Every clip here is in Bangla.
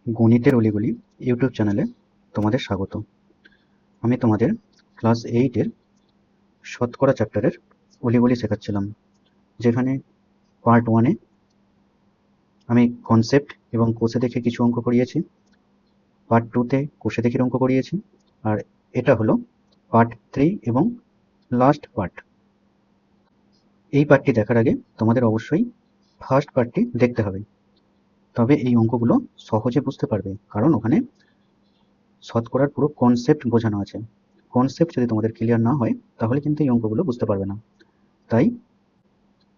গণিতের অলিগলি ইউটিউব চ্যানেলে তোমাদের স্বাগত। আমি তোমাদের ক্লাস 8-এর শতকরা চ্যাপ্টারের অলিগলি শেখাচ্ছিলাম, যেখানে পার্ট 1-এ আমি কনসেপ্ট এবং কোষে দেখে কিছু অঙ্ক করিয়েছি, পার্ট 2-তে কোষে দেখে অঙ্ক করিয়েছি, আর এটা হলো পার্ট 3 এবং লাস্ট পার্ট। এই পার্টটি দেখার আগে তোমাদের অবশ্যই ফার্স্ট পার্টটি দেখতে হবে, তবে এই অঙ্কগুলো সহজে বুঝতে পারবে, কারণ ওখানে শতকরার পুরো কনসেপ্ট বোঝানো আছে। কনসেপ্ট যদি তোমাদের ক্লিয়ার না হয় তাহলে কিন্তু এই অঙ্কগুলো বুঝতে পারবে না। তাই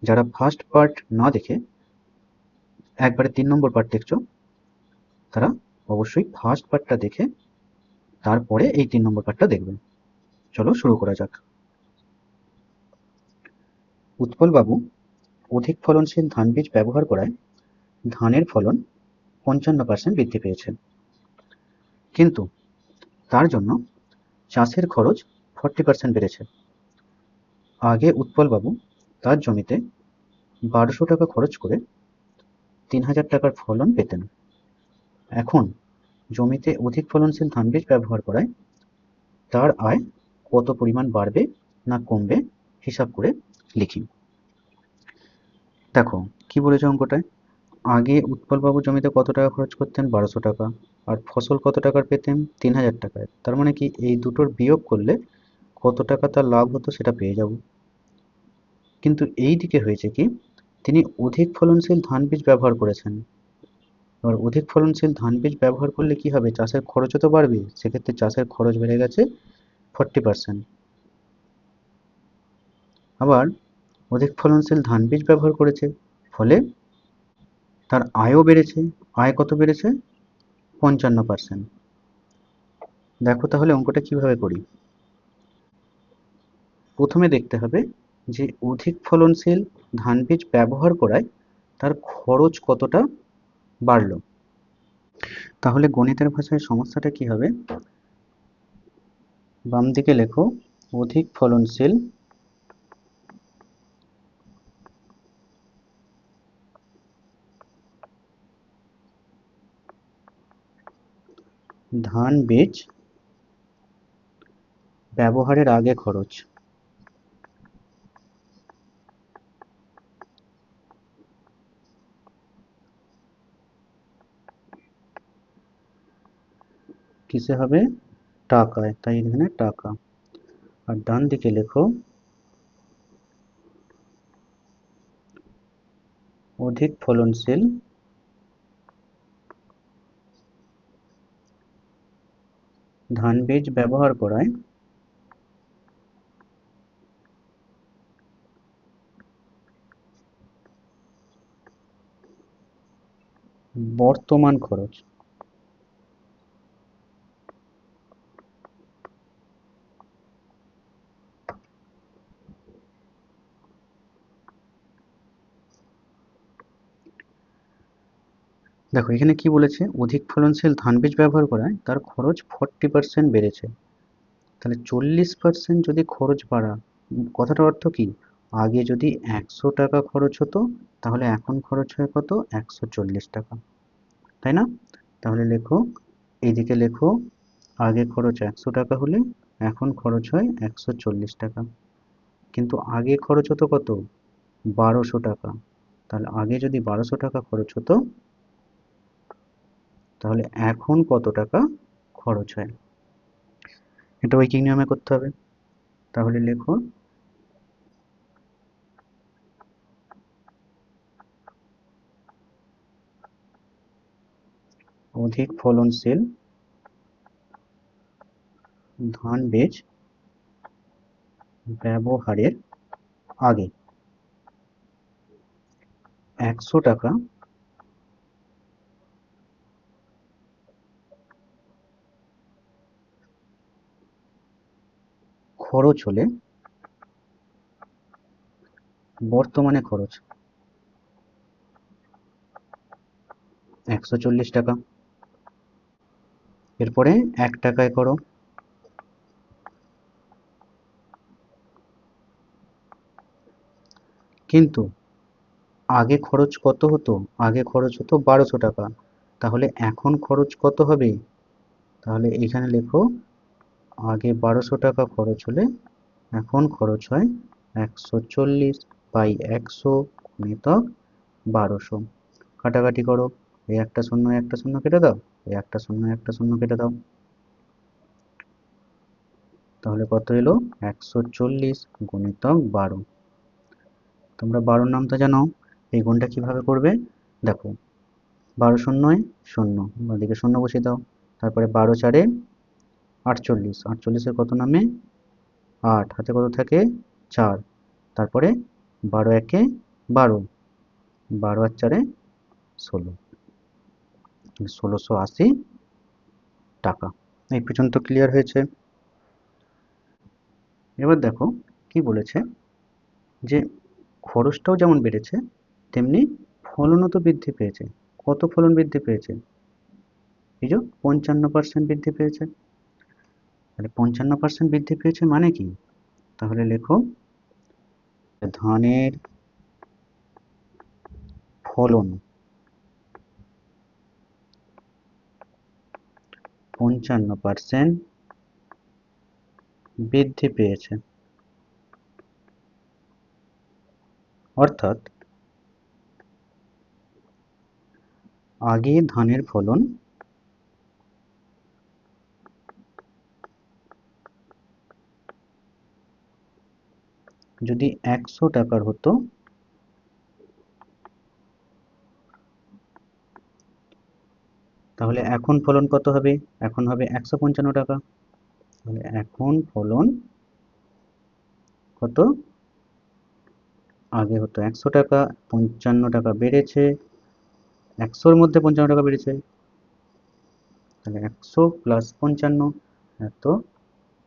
যারা ফার্স্ট পার্ট না দেখে একবারে 3 নম্বর পার্ট দেখছো, তারা অবশ্যই ফার্স্ট পার্টটা দেখে তারপরে এই 3 নম্বর পার্টটা দেখবে। চলো শুরু করা যাক। উৎপলবাবু অধিক ফলনশীল ধান বীজ ব্যবহার করায় ধানের ফলন 55% বৃদ্ধি পেয়েছে, কিন্তু তার জন্য চাষের খরচ 40% বেড়েছে। আগে উৎপলবাবু তার জমিতে 1200 টাকা খরচ করে 3000 টাকার ফলন পেতেন। এখন জমিতে অধিক ফলনশীল ধান বীজ ব্যবহার করায় তার আয় কত পরিমাণ বাড়বে না কমবে হিসাব করে লিখি। দেখো কি বলেছে অঙ্কটায়, আগে উৎপলবাবু জমিতে কত টাকা খরচ করতেন? 1200 টাকা, আর ফসল কত টাকার পেতেন? 3000 টাকায়। তার মানে কি এই দুটোর বিয়োগ করলে কত টাকা তার লাভ হতো সেটা পেয়ে যাব। কিন্তু এই দিকে হয়েছে কি, তিনি অধিক ফলনশীল ধান বীজ ব্যবহার করেছেন। এবার অধিক ফলনশীল ধান বীজ ব্যবহার করলে কি হবে? চাষের খরচও তো বাড়বে, সেক্ষেত্রে চাষের খরচ বেড়ে গেছে 40%। আবার অধিক ফলনশীল ধান বীজ ব্যবহার করেছে, ফলে তার আয়ও বেড়েছে। আয় কত বেড়েছে? 55%। দেখো তাহলে অঙ্কটা কিভাবে করি। প্রথমে দেখতে হবে যে অধিক ফলনশীল ধান বীজ ব্যবহার করায় তার খরচ কতটা বাড়লো। তাহলে গণিতের ভাষায় সমস্যাটা কি হবে, বাম দিকে লেখো অধিক ফলনশীল ধান বীজ ব্যবহারের আগে খরচ। কিসে হবে? টাকায়, তাই এখানে টাকা। আর ডান দিকে লেখো অধিক ফলনশীল ধান বীজ ব্যবহার করায় বর্তমান খরচ। দেখো এখানে কি বলেছে, অধিক ফলনশীল ধান বীজ ব্যবহার করায় তার খরচ 40% বেড়েছে। তাহলে 40% যদি খরচ বাড়া, কথাটার অর্থ কি, আগে যদি 100 টাকা খরচ হতো তাহলে এখন খরচ হয় কত? 140 টাকা, তাই না? তাহলে লেখো, এইদিকে লেখো আগে খরচ 100 টাকা হলে এখন খরচ হয় 140 টাকা। কিন্তু আগে খরচ হতো কত? 1200 টাকা। তাহলে আগে যদি 1200 টাকা খরচ হতো, তাহলে এখন কত টাকা খরচ হয়? এটা ঐকিক নিয়মে করতে হবে। তাহলে লেখো অধিক ফলনশীল ধান বীজ ব্যবহারের আগে 100 টাকা খরচ হলে বর্তমানে খরচ 140 টাকা। এরপরে 1 টাকায় করো। কিন্তু আগে খরচ কত হতো? আগে খরচ হতো 1200 টাকা। তাহলে এখন খরচ কত হবে? তাহলে এখানে লেখো আগে 1200 টাকা খরচ হলে এখন খরচ হয় 140 বাই 100 গুণিতক 1200। কাটাকাটি করো, এই একটা শূন্য একটা শূন্য কেটে দাও, এই একটা শূন্য একটা শূন্য কেটে দাও, তাহলে কত এলো? 140 গুণিতক 12। তোমরা 12 নামটা জানো, এই গুণটা কিভাবে করবে দেখো, 12 শূন্যয় শূন্য, ওদিকে শূন্য বসিয়ে দাও, তারপরে 12 চারে 48, 48-এর কত নামে 8, হাতে কত থাকে 4, তারপরে 12 একে 12, 12 আর 4-এ 16, 1680 টাকা। এই পর্যন্ত ক্লিয়ার হয়েছে? এবার দেখো কি বলেছে, যে খরচটাও যেমন বেড়েছে তেমনি ফলনও তো বৃদ্ধি পেয়েছে। কত ফলন বৃদ্ধি পেয়েছে? এই যে 55% বৃদ্ধি পেয়েছে। তাহলে 55% বৃদ্ধি পেয়েছে মানে কি? তাহলে লেখো ধানের ফলন 55% বৃদ্ধি পেয়েছে। অর্থাৎ আগে ধানের ফলন যদি 100 টাকার হতো, তাহলে এখন ফলন কত হবে? এখন হবে 155 টাকা। তাহলে এখন ফলন কত? আগে হতো 100 টাকা, 55 টাকা বেড়েছে, 100-র মধ্যে 55 টাকা বেড়েছে, তাহলে 100 প্লাস 55 এত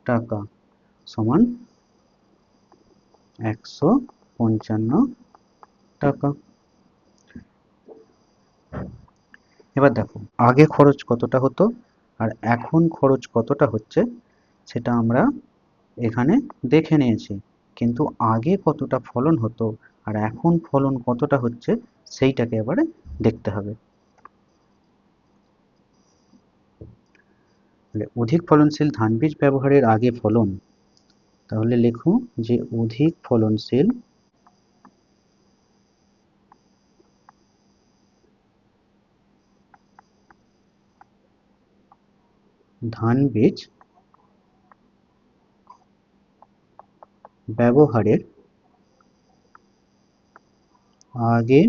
টাকা সমান 155 টাকা। এবার দেখো আগে খরচ কতটা হতো আর এখন খরচ কতটা হচ্ছে সেটা আমরা এখানে দেখে নিয়েছি, কিন্তু আগে কতটা ফলন হতো আর এখন ফলন কতটা হচ্ছে সেইটাকে এবারে দেখতে হবে। অধিক ফলনশীল ধান বীজ ব্যবহারের আগে ফলন, তাহলে লেখো যে অধিক ফলনশীল ধান বীজ ব্যবহারের আগে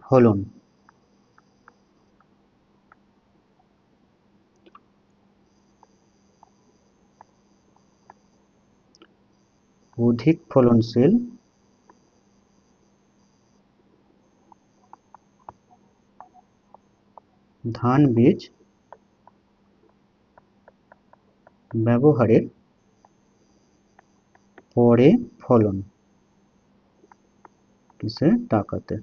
ফলন। অধিক ফলনশীল ধান বীজ ব্যবহারের পরে ফলন কিসে? টাকাতে।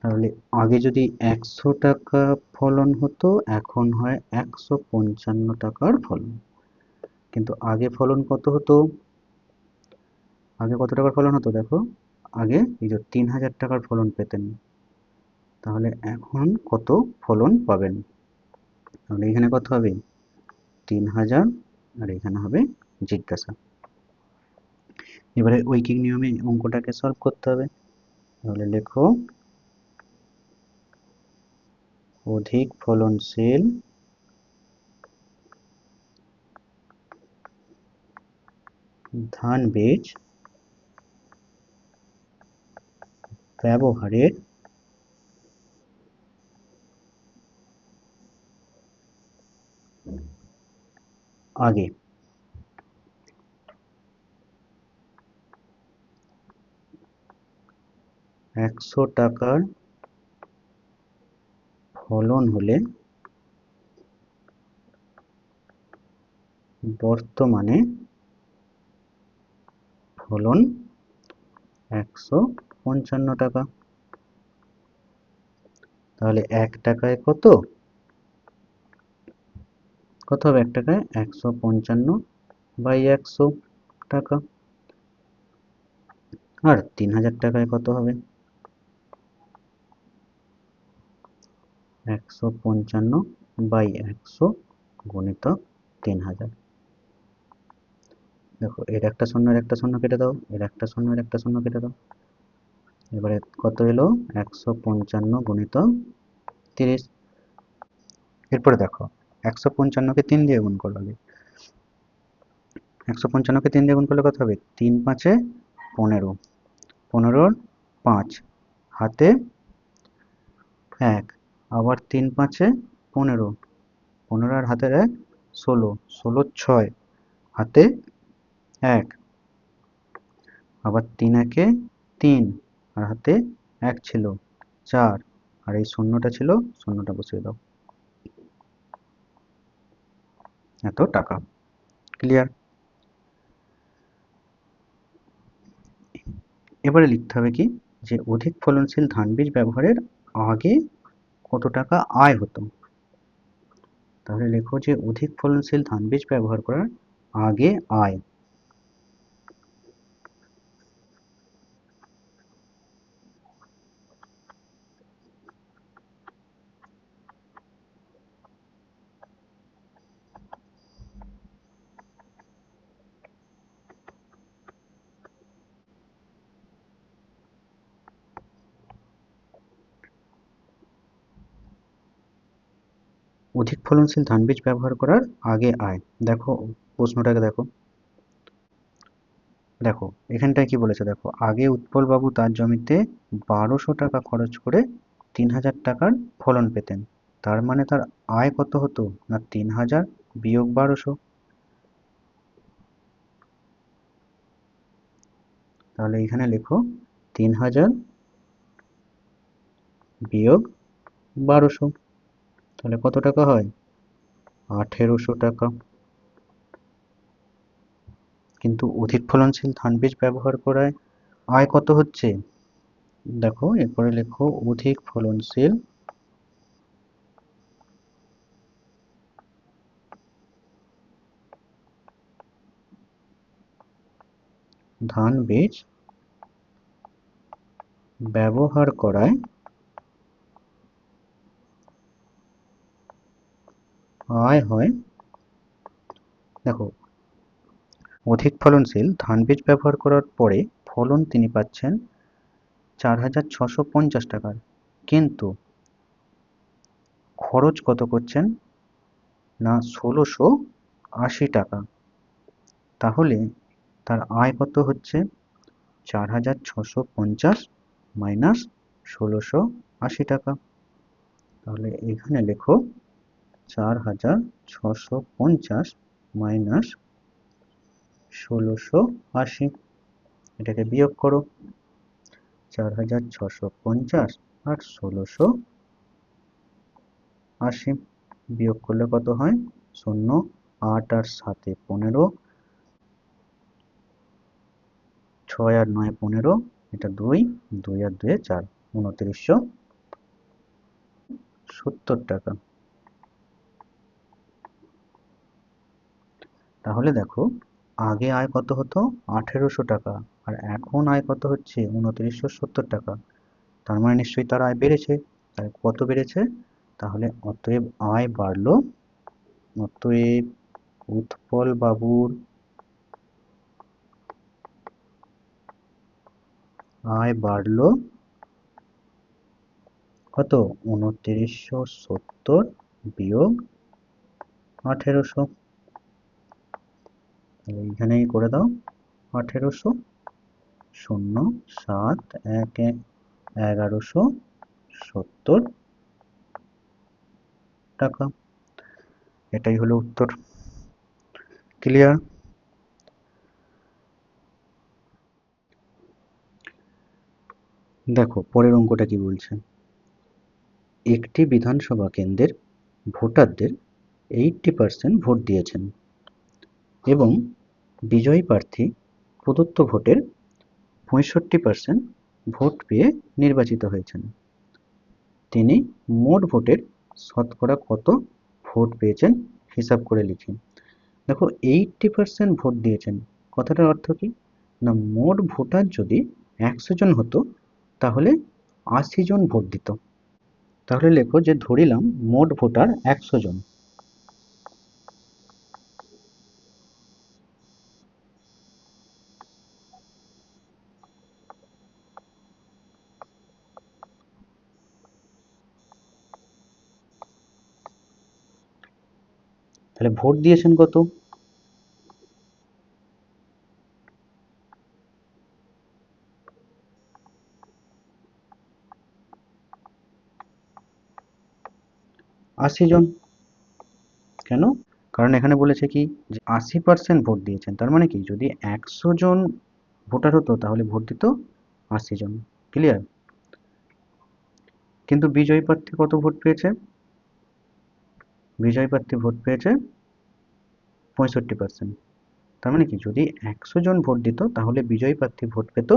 তাহলে আগে যদি 100 টাকা ফলন হতো এখন হয় 155 টাকার ফলন, কিন্তু আগে ফলন কত হতো? আগে কত টাকার ফলন হতো দেখো, আগে এই যে 3000 টাকার ফলন পেতেন, তাহলে এখন কত ফলন পাবেন? তাহলে এখানে কত হবে? 3000, আর এখানে হবে জিজ্ঞাসা। এবারে ঐকিক নিয়মে অঙ্কটাকে সলভ করতে হবে। তাহলে লেখো অধিক ফলনশীল ধান বীজ ব্যবহারের আগে। 100 টাকার ফলন হলে বর্তমানে ফলন 155 টাকা। তাহলে 1 টাকায় কত? কত হবে 1 টাকায়? 155 বাই 100 টাকা। আর 3000 টাকায় কত হবে? 155/100 গুণিতক 3000। দেখো এর একটা শূন্য এর একটা শূন্য কেটে দাও, এর একটা শূন্য এর একটা শূন্য কেটে দাও। এবারে কত এলো? 155 গুণিতক 30। এরপরে দেখো 155কে 3 দিয়ে গুণ করো আগে। 155কে 3 দিয়ে গুণ করলে কত হবে? 3 5-এ 15, 15-র 5, হাতে 1, আবার 3 5-এ 15, 15 আর হাতের 1 16, 16 6, হাতে 1, আবার 3 1-এ 3, আর হাতে 1 ছিল 4, আর এই শূন্যটা ছিল, শূন্যটা বসিয়ে দাও। এত টাকা। ক্লিয়ার? এবারে লিখতে হবে কি, যে অধিক ফলনশীল ধান বীজ ব্যবহারের আগে কত টাকা আয় হতো। তাহলে লেখো যে অধিক ফলনশীল ধান বীজ ব্যবহার করার আগে আয়। অধিক ফলনশীল ধান বীজ ব্যবহার করার আগে আয়। দেখো প্রশ্নটাকে দেখো, দেখো এখানটায় কি বলেছে দেখো, আগে উৎপল বাবু তার জমিতে 1200 টাকা খরচ করে 3000 টাকার ফলন পেতেন। তার মানে তার আয় কত হতো না, 3000 বিয়োগ 1200। তাহলে এখানে লেখো 3000 বিয়োগ 1200, তাহলে কত টাকা হয়? 1800 টাকা। কিন্তু অধিক ফলনশীল ধান বীজ ব্যবহার করায় আয় কত হচ্ছে? দেখো এরপরে লেখো অধিক ফলনশীল ধান বীজ ব্যবহার করায় আয় হয়। দেখো অধিক ফলনশীল ধান বীজ ব্যবহার করার পরে ফলন তিনি পাচ্ছেন 4650 টাকার, কিন্তু খরচ কত করছেন না 1680 টাকা। তাহলে তার আয় কত হচ্ছে? 4650 মাইনাস 1680 টাকা। তাহলে এখানে লেখো 4650 মাইনাস 1680, এটাকে বিয়োগ করো। 4650 আর 1680 বিয়োগ করলে কত হয়? 0, 8 আর 7 15, 6 আর 9 15, এটা 2, 2 আর 2 4, 2970 টাকা। তাহলে দেখো আগে আয় কত হতো? 1800 টাকা, আর এখন আয় কত হচ্ছে? 2970 টাকা। তার মানে নিশ্চয়ই তার আয় বেড়েছে। তাহলে কত বেড়েছে? তাহলে অতএব আয় বাড়লো, অতএব উৎপল বাবুর আয় বাড়লো কত? 2970 বিয়োগ 1800। তাহলে এইখানেই করে দাও 1800, 0 7 1 1, 1170 টাকা। এটাই হলো উত্তর। ক্লিয়ার? দেখো পরের অঙ্কটা কি বলছে। একটি বিধানসভা কেন্দ্রের ভোটারদের 80% ভোট দিয়েছেন এবং বিজয়ী প্রার্থী প্রদত্ত ভোটের 65% ভোট পেয়ে নির্বাচিত হয়েছেন। তিনি মোট ভোটের শতকরা কত ভোট পেয়েছেন হিসাব করে লিখুন। দেখো 80% ভোট দিয়েছেন, কথাটার অর্থ কি না, মোট ভোটার যদি 100 জন হতো তাহলে 80 জন ভোট দিত। তাহলে লেখো যে ধরিলাম মোট ভোটার 100 জন। তাহলে ভোট দিয়েছেন কত? আশি জন। কেন? কারণ এখানে বলেছে কি যে 80% ভোট দিয়েছেন, তার মানে কি যদি 100 জন ভোটার হতো তাহলে ভোট দিত 80 জন। ক্লিয়ার? কিন্তু বিজয়ী প্রার্থী কত ভোট পেয়েছে? বিজয়ী প্রার্থী ভোট পেয়েছে 65%। তার মানে কি যদি 100 জন ভোট দিত তাহলে বিজয়ী প্রার্থী ভোট পেত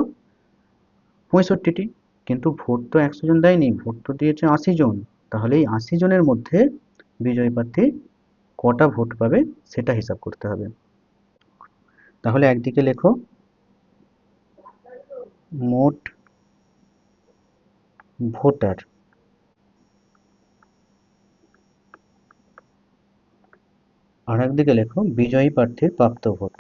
65টি। কিন্তু ভোট তো 100 জন দেয়নি, ভোট তো দিয়েছে 80 জন। তাহলে এই 80 জনের মধ্যে বিজয়ী প্রার্থী কটা ভোট পাবে সেটা হিসাব করতে হবে। তাহলে একদিকে লেখো মোট ভোটার, আর একদিকে লেখো বিজয়ী প্রার্থীর প্রাপ্ত ভোট।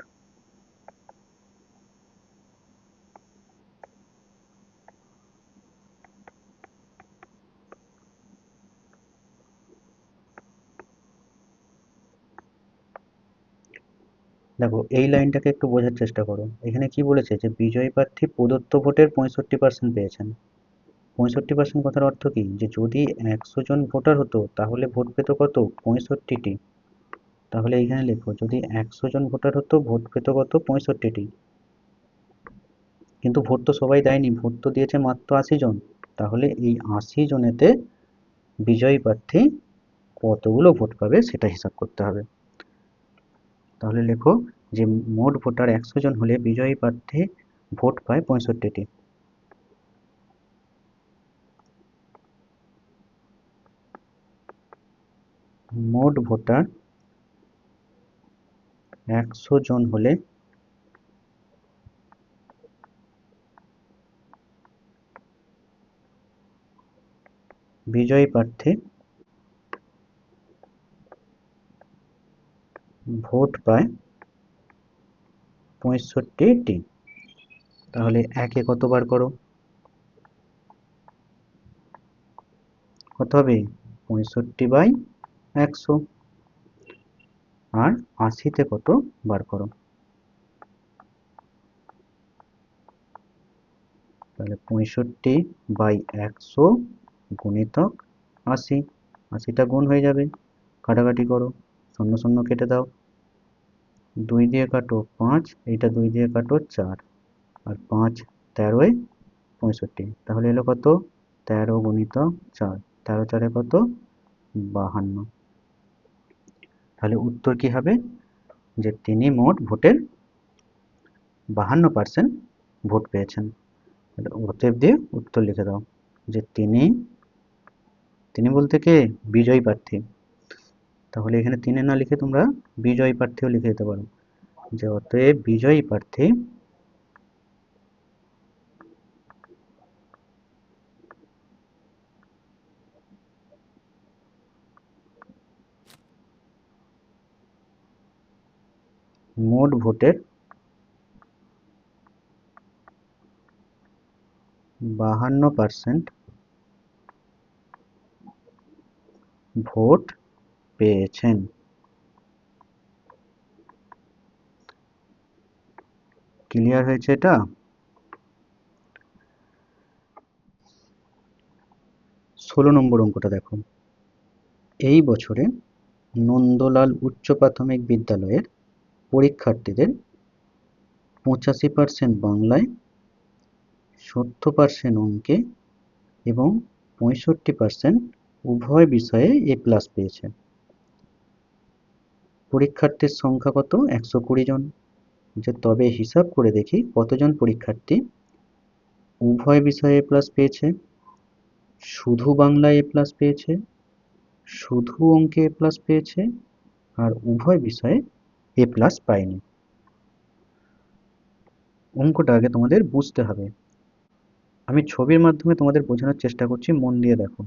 দেখো এই লাইনটাকে একটু বোঝার চেষ্টা করো। এখানে কি বলেছে যে বিজয়ী প্রার্থী প্রদত্ত ভোটের 65% পেয়েছেন। 65% কথার অর্থ কি যে যদি 100 জন ভোটার হতো তাহলে ভোট পেত কত? 65টি। তাহলে এইখানে লেখো যদি 100 জন ভোটার হতো ভোট পেত কত? 65টি। কিন্তু ভোট তো সবাই দেয়নি, ভোট তো দিয়েছে মাত্র 80 জন। তাহলে এই 80 জনেতে বিজয়ী প্রার্থী কতগুলো ভোট পাবে সেটা হিসাব করতে হবে। তাহলে লেখো যে মোট ভোটার 100 জন হলে বিজয়ী প্রার্থী ভোট পায় 65টি। মোট ভোটার 100 জন হলে বিজয়ী প্রার্থী ভোট পায় 65টি। তাহলে একে কত বার করো? কত হবে? 65/100। আর 80-তে কত বার করো? তাহলে 65/100 গুণিতক 80। 80টা গুণ হয়ে যাবে, কাটাকাটি করো, শূন্য শূন্য কেটে দাও, 2 দিয়ে কাটো 5, এইটা 2 দিয়ে কাটো 4, আর 5 13 65। তাহলে এলো কত? 13 গুণিতক 4, 13 4 কত? 52। তাহলে উত্তর কি হবে যে তিনি মোট ভোটের 52% ভোট পেয়েছেন। অতএব দিয়ে উত্তর লিখে দাও যে তিনি, তিনি বলতে কে? বিজয়ী প্রার্থী। তাহলে এখানে তিনি না লিখে তোমরা বিজয়ী প্রার্থীও লিখে দিতে পারো যে অতএব বিজয়ী প্রার্থী মোট ভোটের 52% ভোট পেয়েছেন। ক্লিয়ার হয়েছে এটা? 16 নম্বর অঙ্কটা দেখো। এই বছরে নন্দলাল উচ্চ প্রাথমিক বিদ্যালয়ের পরীক্ষার্থীদের 85% বাংলায়, 70% অঙ্কে এবং 65% উভয় বিষয়ে A+ পেয়েছে। পরীক্ষার্থীর সংখ্যা কত? 120 জন। যে তবে হিসাব করে দেখি কতজন পরীক্ষার্থী উভয় বিষয়ে A+ পেয়েছে, শুধু বাংলায় A+ পেয়েছে, শুধু অঙ্কে A+ পেয়েছে, আর উভয় বিষয়ে A+ পায়নি। অঙ্কটা আগে তোমাদের বুঝতে হবে। আমি ছবির মাধ্যমে তোমাদের বোঝানোর চেষ্টা করছি, মন দিয়ে দেখো।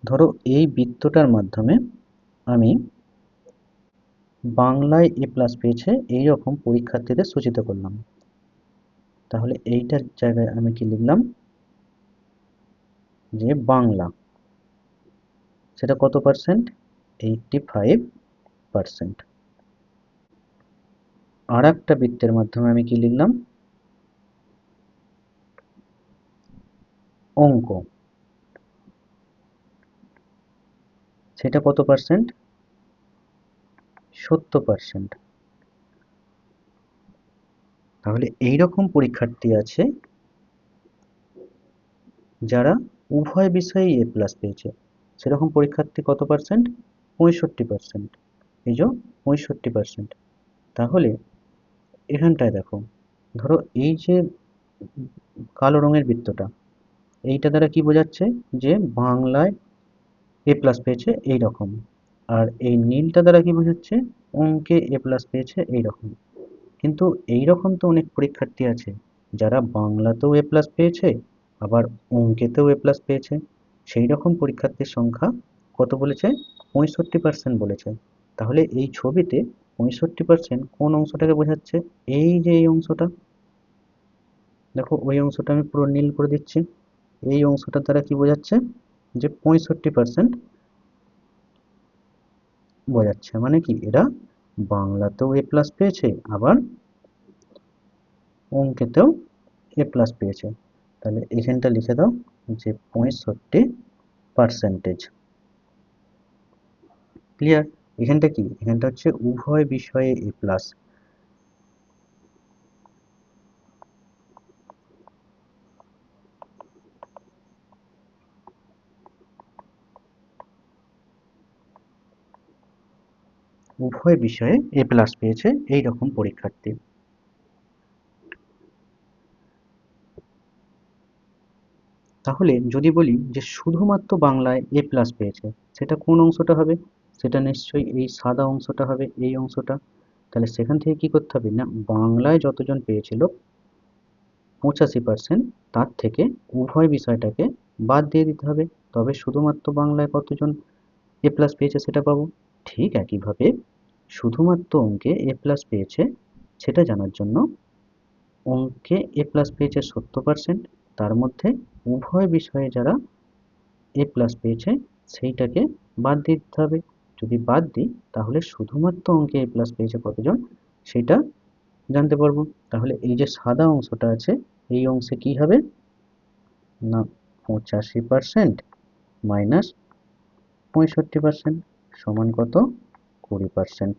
ধরো এই বৃত্তটার মাধ্যমে আমি বাংলায় এ প্লাস পেয়েছে এইরকম পরীক্ষার্থীদের সূচিত করলাম। তাহলে এইটার জায়গায় আমি কি লিখলাম, যে বাংলা, সেটা কত পার্সেন্ট, 85%। আর একটা বৃত্তের মাধ্যমে আমি কি লিখলাম, অঙ্ক, সেটা কত পার্সেন্ট, 70%। তাহলে এইরকম পরীক্ষার্থী আছে যারা উভয় বিষয়ে এ প্লাস পেয়েছে, সেরকম পরীক্ষার্থী কত পার্সেন্ট, 65%। এই যে 65%। তাহলে এখানটায় দেখো, ধরো এই যে কালো রঙের বৃত্তটা, এইটা দ্বারা কি বোঝাচ্ছে, যে বাংলায় এ প্লাস পেয়েছে এই রকম। আর এই নীলটা দ্বারা কি বোঝাচ্ছে, অঙ্কে এ প্লাস পেয়েছে এই রকম। কিন্তু এই রকম তো অনেক পরীক্ষার্থী আছে যারা বাংলাতেও এ প্লাস পেয়েছে, আবার অঙ্কেতেও এ প্লাস পেয়েছে। সেই রকম পরীক্ষার্থীর সংখ্যা কত বলেছে, 65% বলেছে। তাহলে এই ছবিতে 65% কোন অংশটাকে বোঝাচ্ছে, এই যে এই অংশটা, দেখো ওই অংশটা আমি পুরো নীল করে দিচ্ছি। এই অংশটার দ্বারা কি বোঝাচ্ছে, যে 65% বোঝাচ্ছে। মানে কি, এরা বাংলাতেও এ প্লাস পেয়েছে, আবার অঙ্কেতেও এ প্লাস পেয়েছে। তাহলে এখানটা লিখে দাও, যে 65%। ক্লিয়ার? এখানটা কি, এখানটা হচ্ছে উভয় বিষয়ে এ প্লাস। উভয় বিষয়ে এ প্লাস পেয়েছে এই রকম পরীক্ষার্থী। তাহলে যদি বলি যে শুধুমাত্র বাংলায় এ প্লাস পেয়েছে, সেটা কোন অংশটা হবে, সেটা নিশ্চয়ই এই সাদা অংশটা হবে, এই অংশটা। তাহলে সেখান থেকে কি করতে হবে না, বাংলায় যতজন পেয়েছিল 85%, তার থেকে উভয় বিষয়টাকে বাদ দিয়ে দিতে হবে, তবে শুধুমাত্র বাংলায় কতজন এ প্লাস পেয়েছে সেটা পাবো। ঠিক একইভাবে শুধুমাত্র অঙ্কে এ প্লাস পেয়েছে সেটা জানার জন্য অঙ্কে এ প্লাস পেয়েছে 70%, তার মধ্যে উভয় বিষয়ে যারা এ প্লাস পেয়েছে সেইটাকে বাদ দিয়ে দিতে হবে। যদি বাদ দিই তাহলে শুধুমাত্র অঙ্কে এ প্লাস পেয়েছে কতজন সেটা জানতে পারবো। তাহলে এই যে সাদা অংশটা আছে, এই অংশে কি হবে না, 85% মাইনাস 65% সমান কত, 20%।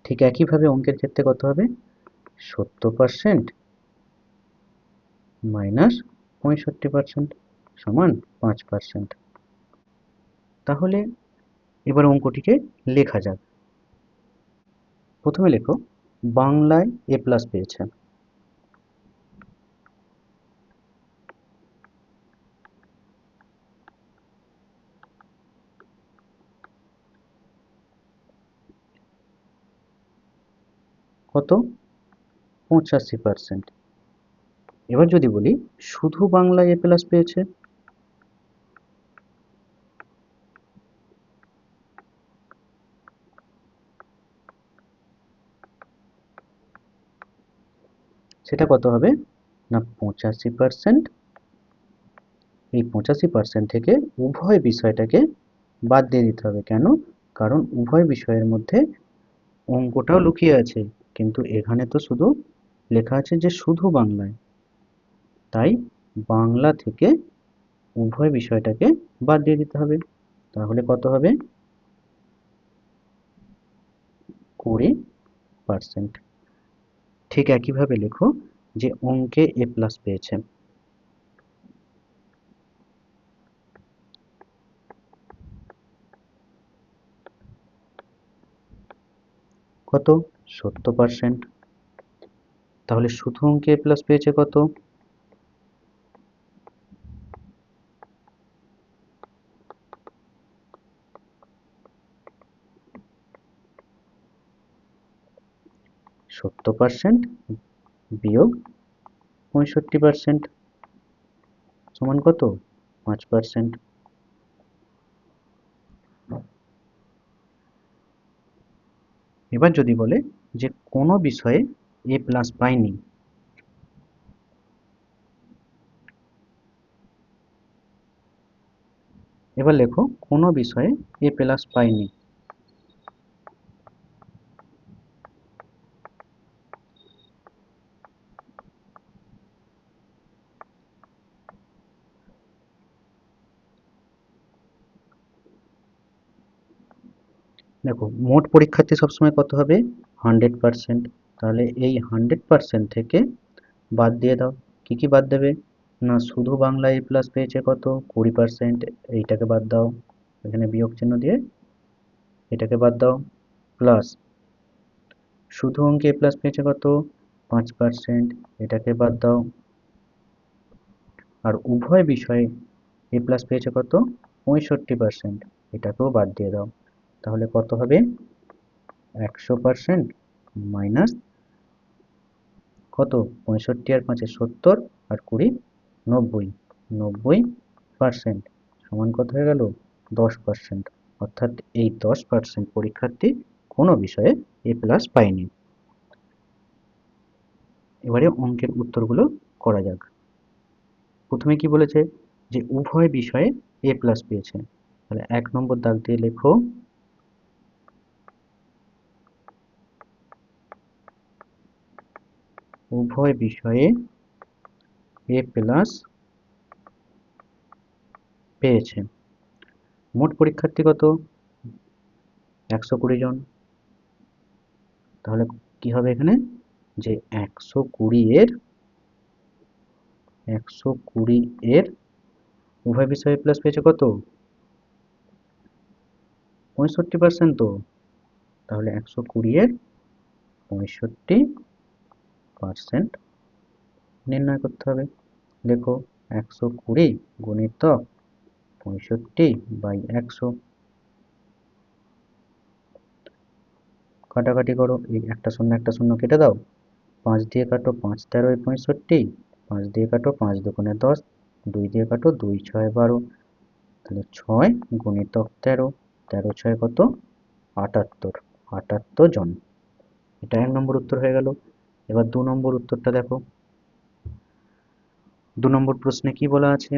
ঠিক একইভাবে অঙ্কের ক্ষেত্রে কত হবে, 70% মাইনাস 65% সমান 5%। তাহলে এবার অঙ্কটিকে লেখা যাক। প্রথমে লেখো, বাংলায় এ প্লাস পেয়েছে কত, 85%। এবার যদি বলি শুধু বাংলায় এ প্লাস পেয়েছে, সেটা কত হবে না, 85%। এই 85% থেকে উভয় বিষয়টাকে বাদ দিয়ে দিতে হবে। কেন, কারণ উভয় বিষয়ের মধ্যে অঙ্কটাও লুকিয়ে আছে, কিন্তু এখানে তো শুধু লেখা আছে যে শুধু বাংলায়, তাই বাংলা থেকে উভয় বিষয়টাকে বাদ দিয়ে দিতে হবে। তাহলে কত হবে, 20%। ঠিক একইভাবে লেখো যে অঙ্কে এ প্লাস পেয়েছে কত, 70%। তাহলে শুধু অঙ্কে এ প্লাস পেয়েছে কত, 70% বিয়োগ 65% সমান কত, 5%। এবার যদি বলে যে কোনো বিষয়ে এ প্লাস পাইনি, এবার লেখো কোনো বিষয়ে এ প্লাস পাইনি। দেখো মোট পরীক্ষার্থী সবসময় কত হবে? 100%। তাহলে এই 100% থেকে বাদ দিয়ে দাও। কি কি বাদ দেবে? না শুধু বাংলা এ প্লাস পেয়েছে কত? 20%, এইটাকে বাদ দাও, এখানে বিয়োগ চিহ্ন দিয়ে এটাকে বাদ দাও। প্লাস শুধু অঙ্কে এ প্লাস পেয়েছে কত? 5%, এটাকে বাদ দাও। আর উভয় বিষয়ে এ প্লাস পেয়েছে কত? 65%, এটাকেও বাদ দিয়ে দাও। তাহলে কত হবে? 100% মাইনাস কত? 65 আর 5 70, আর 20 90, 90% সমান কত হয়ে গেল? 10%। অর্থাৎ এই 10% পরীক্ষার্থী কোনো বিষয়ে এ প্লাস পায়নি। এবারে অঙ্কের উত্তরগুলো করা যাক। প্রথমে কি বলেছে? যে উভয় বিষয়ে এ প্লাস পেয়েছে। তাহলে 1 নম্বর দাগ দিয়ে লেখো উভয় বিষয়ে এ প্লাস পেয়েছে। মোট পরীক্ষার্থী কত? 120 জন। তাহলে কি হবে এখানে? যে 120 এর উভয় বিষয়ে প্লাস পেয়েছে কত? 65% তো। তাহলে 120 এর 65% নির্ণয় করতে হবে। লেখো 120 গুণিতক 65/100। কাটাকাটি করো, এই একটা শূন্য একটা শূন্য কেটে দাও। 5 দিয়ে কাটো, 5 13 65, 5 দিয়ে কাটো, 5 দুগুণে 10, 2 দিয়ে কাটো, 2 6 12। তাহলে 6 গুণিতক 13, 13 6 কত? 78, 78 জন। এটা 1 নম্বর উত্তর হয়ে গেল। এবার 2 নম্বর উত্তরটা দেখো। 2 নম্বর প্রশ্নে কি বলা আছে?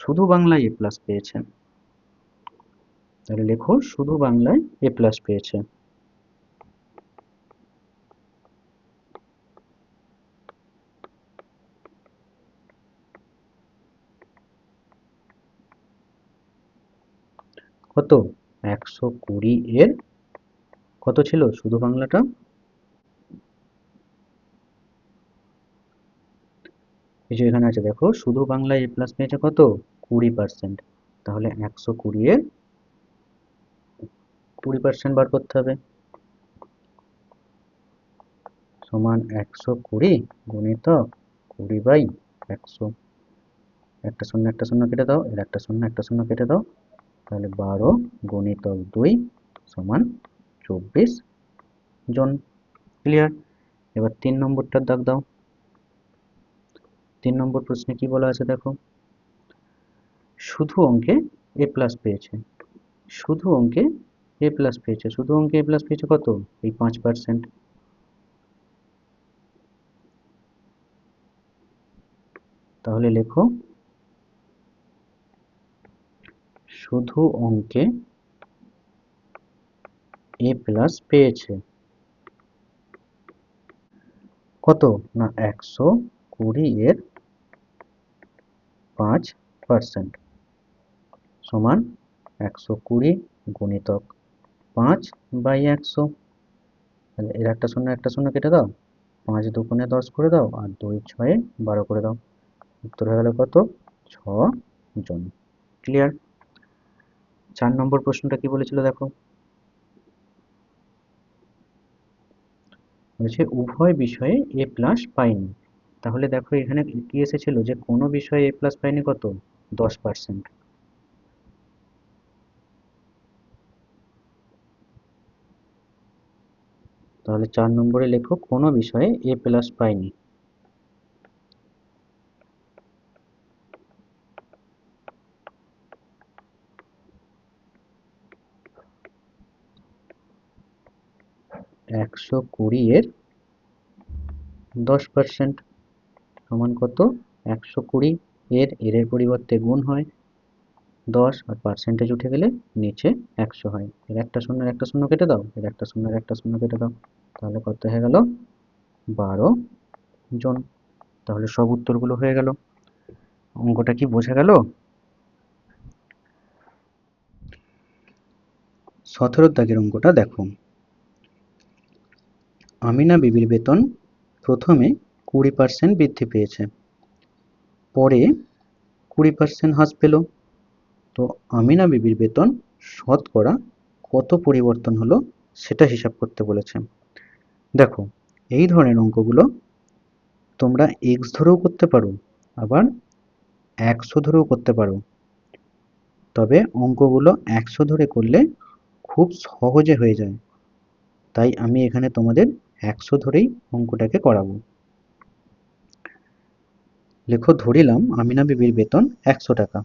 শুধু বাংলায় এ প্লাস পেয়েছে। তাহলে লেখো শুধু বাংলায় এ প্লাস পেয়েছে। কত? 120 এর কত ছিল শুধু বাংলাটা? এই যে এখানে আছে দেখো, শুধু বাংলায় এ প্লাস পেয়েছে কত? 20%। তাহলে 120 এর 20% বার করতে হবে। সমান 120 গুণিতক 20/100। একটা শূন্য একটা শূন্য কেটে দাও, এর একটা শূন্য একটা শূন্য কেটে দাও। তাহলে 12 গুণিতক 2 সমান 24 জন। ক্লিয়ার? এবার 3 নম্বরটার দাগ দাও। 3 নম্বর প্রশ্নে কি বলা আছে দেখো। শুধু অঙ্কে এ প্লাস পেয়েছে। শুধু অঙ্কে এ প্লাস পেয়েছে। শুধু অঙ্কে এ প্লাস পেয়েছে কত? এই 5%। তাহলে লেখো শুধু অঙ্কে এ প্লাস পেয়েছে কত? না 120 এর 5% সমান 120 গুণিতক 5/100। তাহলে এর একটা শূন্য একটা শূন্য কেটে দাও, 5 দুগুণে 10 করে দাও, আর 2 6 12 করে দাও। উত্তর হয়ে গেল কত? 6 জন। ক্লিয়ার? 4 নম্বর প্রশ্নটা কি বলেছিল দেখো। বলেছে উভয় বিষয়ে এ প্লাস পাইনি। তাহলে দেখো এখানে কি এসেছিল যে কোনো বিষয়ে এ প্লাস পাইনি কত? 10%। তাহলে 4 নম্বরে লেখো কোনো বিষয়ে এ প্লাস পাইনি। 120 এর 10% সমান কত? 120 এর এর পরিবর্তে গুণ হয় 10, আর পার্সেন্টেজ উঠে গেলে নিচে 100 হয়। এর একটা শূন্য একটা শূন্য কেটে দাও, এর একটা শূন্য একটা শূন্য কেটে দাও, তাহলে কত হয়ে গেল? 12 জন। তাহলে সব উত্তরগুলো হয়ে গেল। অঙ্কটা কি বোঝা গেল? 17 দাগের অঙ্কটা দেখো। আমিনা বিবির বেতন প্রথমে 20% বৃদ্ধি পেয়েছে, পরে 20% হ্রাস পেল। তো আমিনা বিবির বেতন শতকরা কত পরিবর্তন হলো সেটা হিসাব করতে বলেছে। দেখো, এই ধরনের অঙ্কগুলো তোমরা এক্স ধরেও করতে পারো, আবার 100 ধরেও করতে পারো। তবে অঙ্কগুলো 100 ধরে করলে খুব সহজে হয়ে যায়, তাই আমি এখানে তোমাদের 100 ধরেই অঙ্কটাকে করাবো। লেখো, ধরিলাম আমিনা বিবির বেতন 100 টাকা।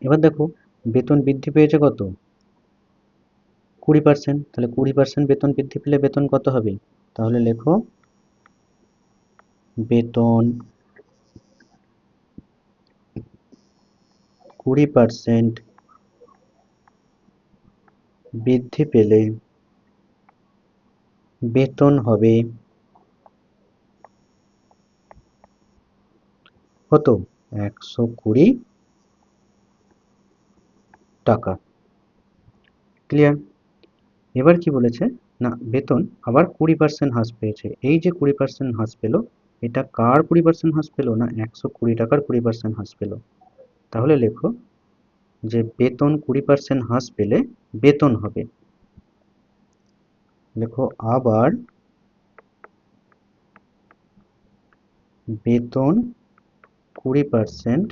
এবার দেখো, বেতন বৃদ্ধি পেয়েছে কত? 20%। তাহলে 20% বেতন বৃদ্ধি পেলে বেতন কত হবে? তাহলে লেখো, বেতন 20% বৃদ্ধি পেলে বেতন হবে কত? 120 টাকা। ক্লিয়ার? এবার কি বলেছে না, বেতন আবার 20% হ্রাস পেয়েছে। এই যে 20% হ্রাস পেল, এটা কার 20% হ্রাস পেল? না, 120 টাকার 20% হ্রাস পেল। তাহলে লেখো যে বেতন 20% হ্রাস পেলে বেতন হবে, লেখো আবার বেতন 20%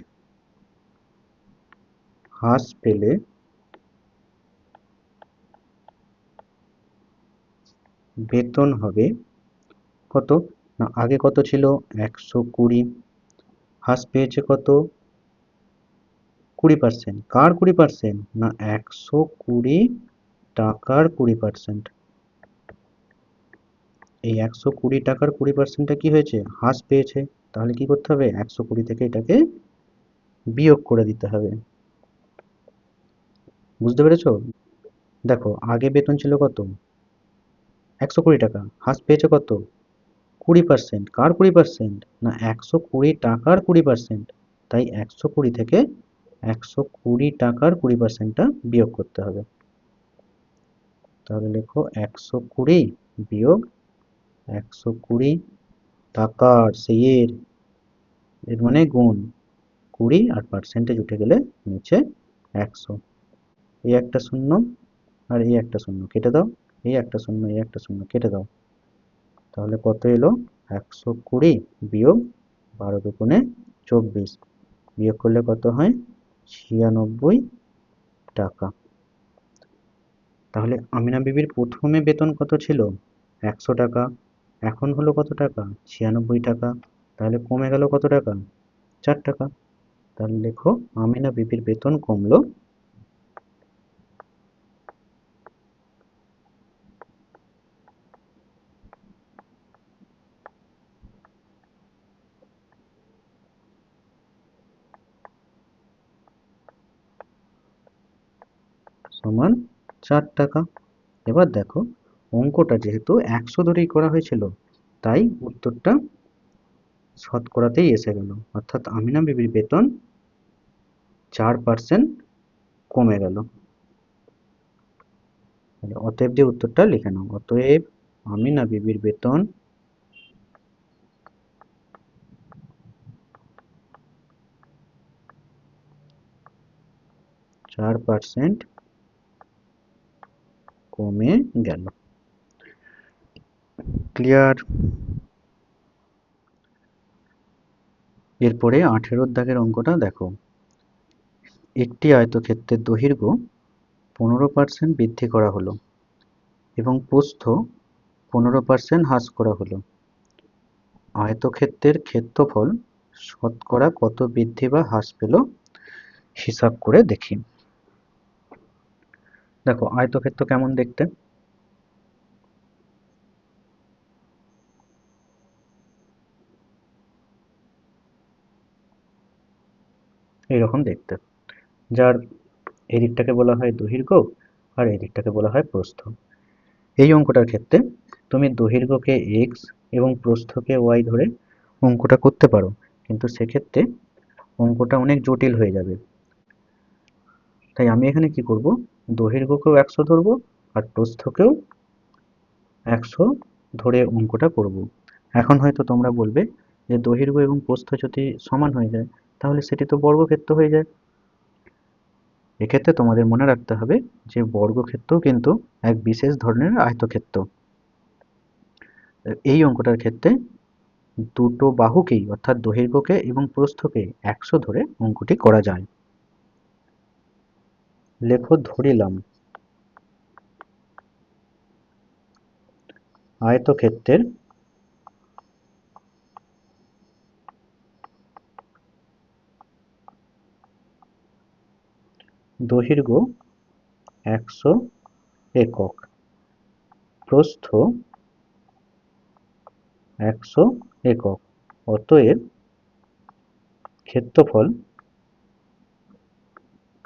হ্রাস পেলে বেতন হবে কত? না, আগে কত ছিল? 120, হ্রাস পেয়েছে কত? 20%। কার 20%? না, 120 টাকার 20%। এই 120 টাকার 20%টা কি হয়েছে? হ্রাস পেয়েছে। তাহলে কি করতে হবে? 120 থেকে এটাকে বিয়োগ করে দিতে হবে। বুঝতে পেরেছো? দেখো, আগে বেতন ছিল কত? 120 টাকা, হ্রাস পেয়েছে কত? 20%। কার 20%? না, 120 টাকার 20%। তাই 120 থেকে 120 টাকার 20%টা বিয়োগ করতে হবে। তাহলে লেখো 120 বিয়োগ 120 টাকার, সেই এর মানে গুণ 20, আর পার্সেন্টেজ উঠে গেলে নিচে 100। এই একটা শূন্য আর এই একটা শূন্য কেটে দাও, এই একটা শূন্য এই একটা শূন্য কেটে দাও, তাহলে কত এলো? 120 বিয়োগ 12 দুগুণে 24, বিয়োগ করলে কত হয়? 96 টাকা। তাহলে আমিনা বিবির প্রথমে বেতন কত ছিল? 100 টাকা। এখন হলো কত টাকা? 96 টাকা। তাহলে কমে গেল কত টাকা? 4 টাকা। তাহলে লেখো, আমিনা বিবির বেতন কমলো সমান 4 টাকা। এবার দেখো, অঙ্কটা যেহেতু 100 ধরেই করা হয়েছিল, তাই উত্তরটা শতকরাতেই এসে গেল। অর্থাৎ আমিনা বিবির বেতন 4% কমে গেল। অতএব যে উত্তরটা লিখে নাও, অতএব আমিনা বিবির বেতন 4% কমে গেল। ক্লিয়ার? এরপরে 18 দাগের অঙ্কটা দেখো। একটি আয়তক্ষেত্রের দৈর্ঘ্য 15% বৃদ্ধি করা হলো এবং প্রস্থ 15% হ্রাস করা হলো। আয়তক্ষেত্রের ক্ষেত্রফল শতকরা কত বৃদ্ধি বা হ্রাস পেল হিসাব করে দেখি। দেখো আয়তক্ষেত্র কেমন দেখতে, এইরকম দেখতে, যার এই দিকটাকে বলা হয় দৈর্ঘ্য আর এই দিকটাকে বলা হয় প্রস্থ। এই অঙ্কটার ক্ষেত্রে তুমি দৈর্ঘ্যকে এক্স এবং প্রস্থকে ওয়াই ধরে অঙ্কটা করতে পারো, কিন্তু সেক্ষেত্রে অঙ্কটা অনেক জটিল হয়ে যাবে। তাই আমি এখানে কি করব, দৈর্ঘ্যকেও 100 ধরবো আর প্রস্থকেও 100 ধরে অঙ্কটা করব। এখন হয়তো তোমরা বলবে যে দৈর্ঘ্য এবং প্রস্থ যদি সমান হয়ে যায় তাহলে সেটি তো বর্গক্ষেত্র হয়ে যায়। এক্ষেত্রে তোমাদের মনে রাখতে হবে যে বর্গক্ষেত্র কিন্তু এক বিশেষ ধরনের আয়তক্ষেত্র। এই অঙ্কটার ক্ষেত্রে দুটো বাহুকেই অর্থাৎ দৈর্ঘ্যকে এবং প্রস্থকে 100 ধরে অঙ্কটি করা যায়। লেখো ধরিলাম আয়তক্ষেত্রের দৈর্ঘ্য 100 একক, প্রস্থ 100 একক, অতএব ক্ষেত্রফল,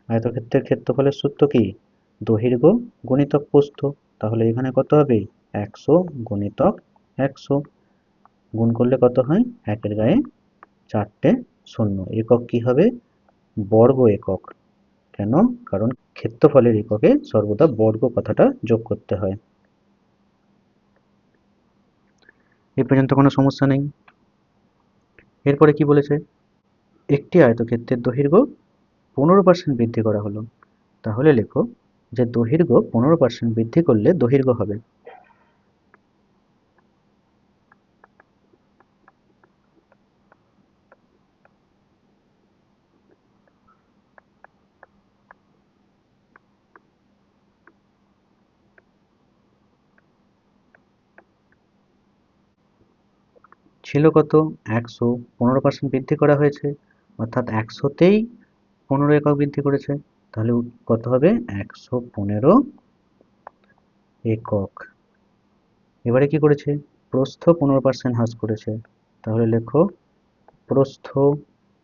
আয়তক্ষেত্রের ক্ষেত্রফলের সূত্র কি, দৈর্ঘ্য গুণিতক প্রস্থ। তাহলে এখানে কত হবে, 100 গুণিতক 100, গুণ করলে কত হয়, একের গায়ে 4টে শূন্য। একক কি হবে, বর্গ একক। কেন, কারণ ক্ষেত্রফলের এককে সর্বদা বর্গ কথাটা যোগ করতে হয়। এ পর্যন্ত কোনো সমস্যা নেই। এরপরে কি বলেছে, একটি আয়তক্ষেত্রের দৈর্ঘ্য 15% বৃদ্ধি করা হলো। তাহলে লেখো যে দৈর্ঘ্য 15% বৃদ্ধি করলে দৈর্ঘ্য হবে। ছিল কত, 100, 15% বৃদ্ধি করা হয়েছে, অর্থাৎ 100তেই 15 একক বৃদ্ধি করেছে। তাহলে কত হবে, 115 একক। এবারে কি করেছে, প্রস্থ 15% হ্রাস করেছে। তাহলে লেখো প্রস্থ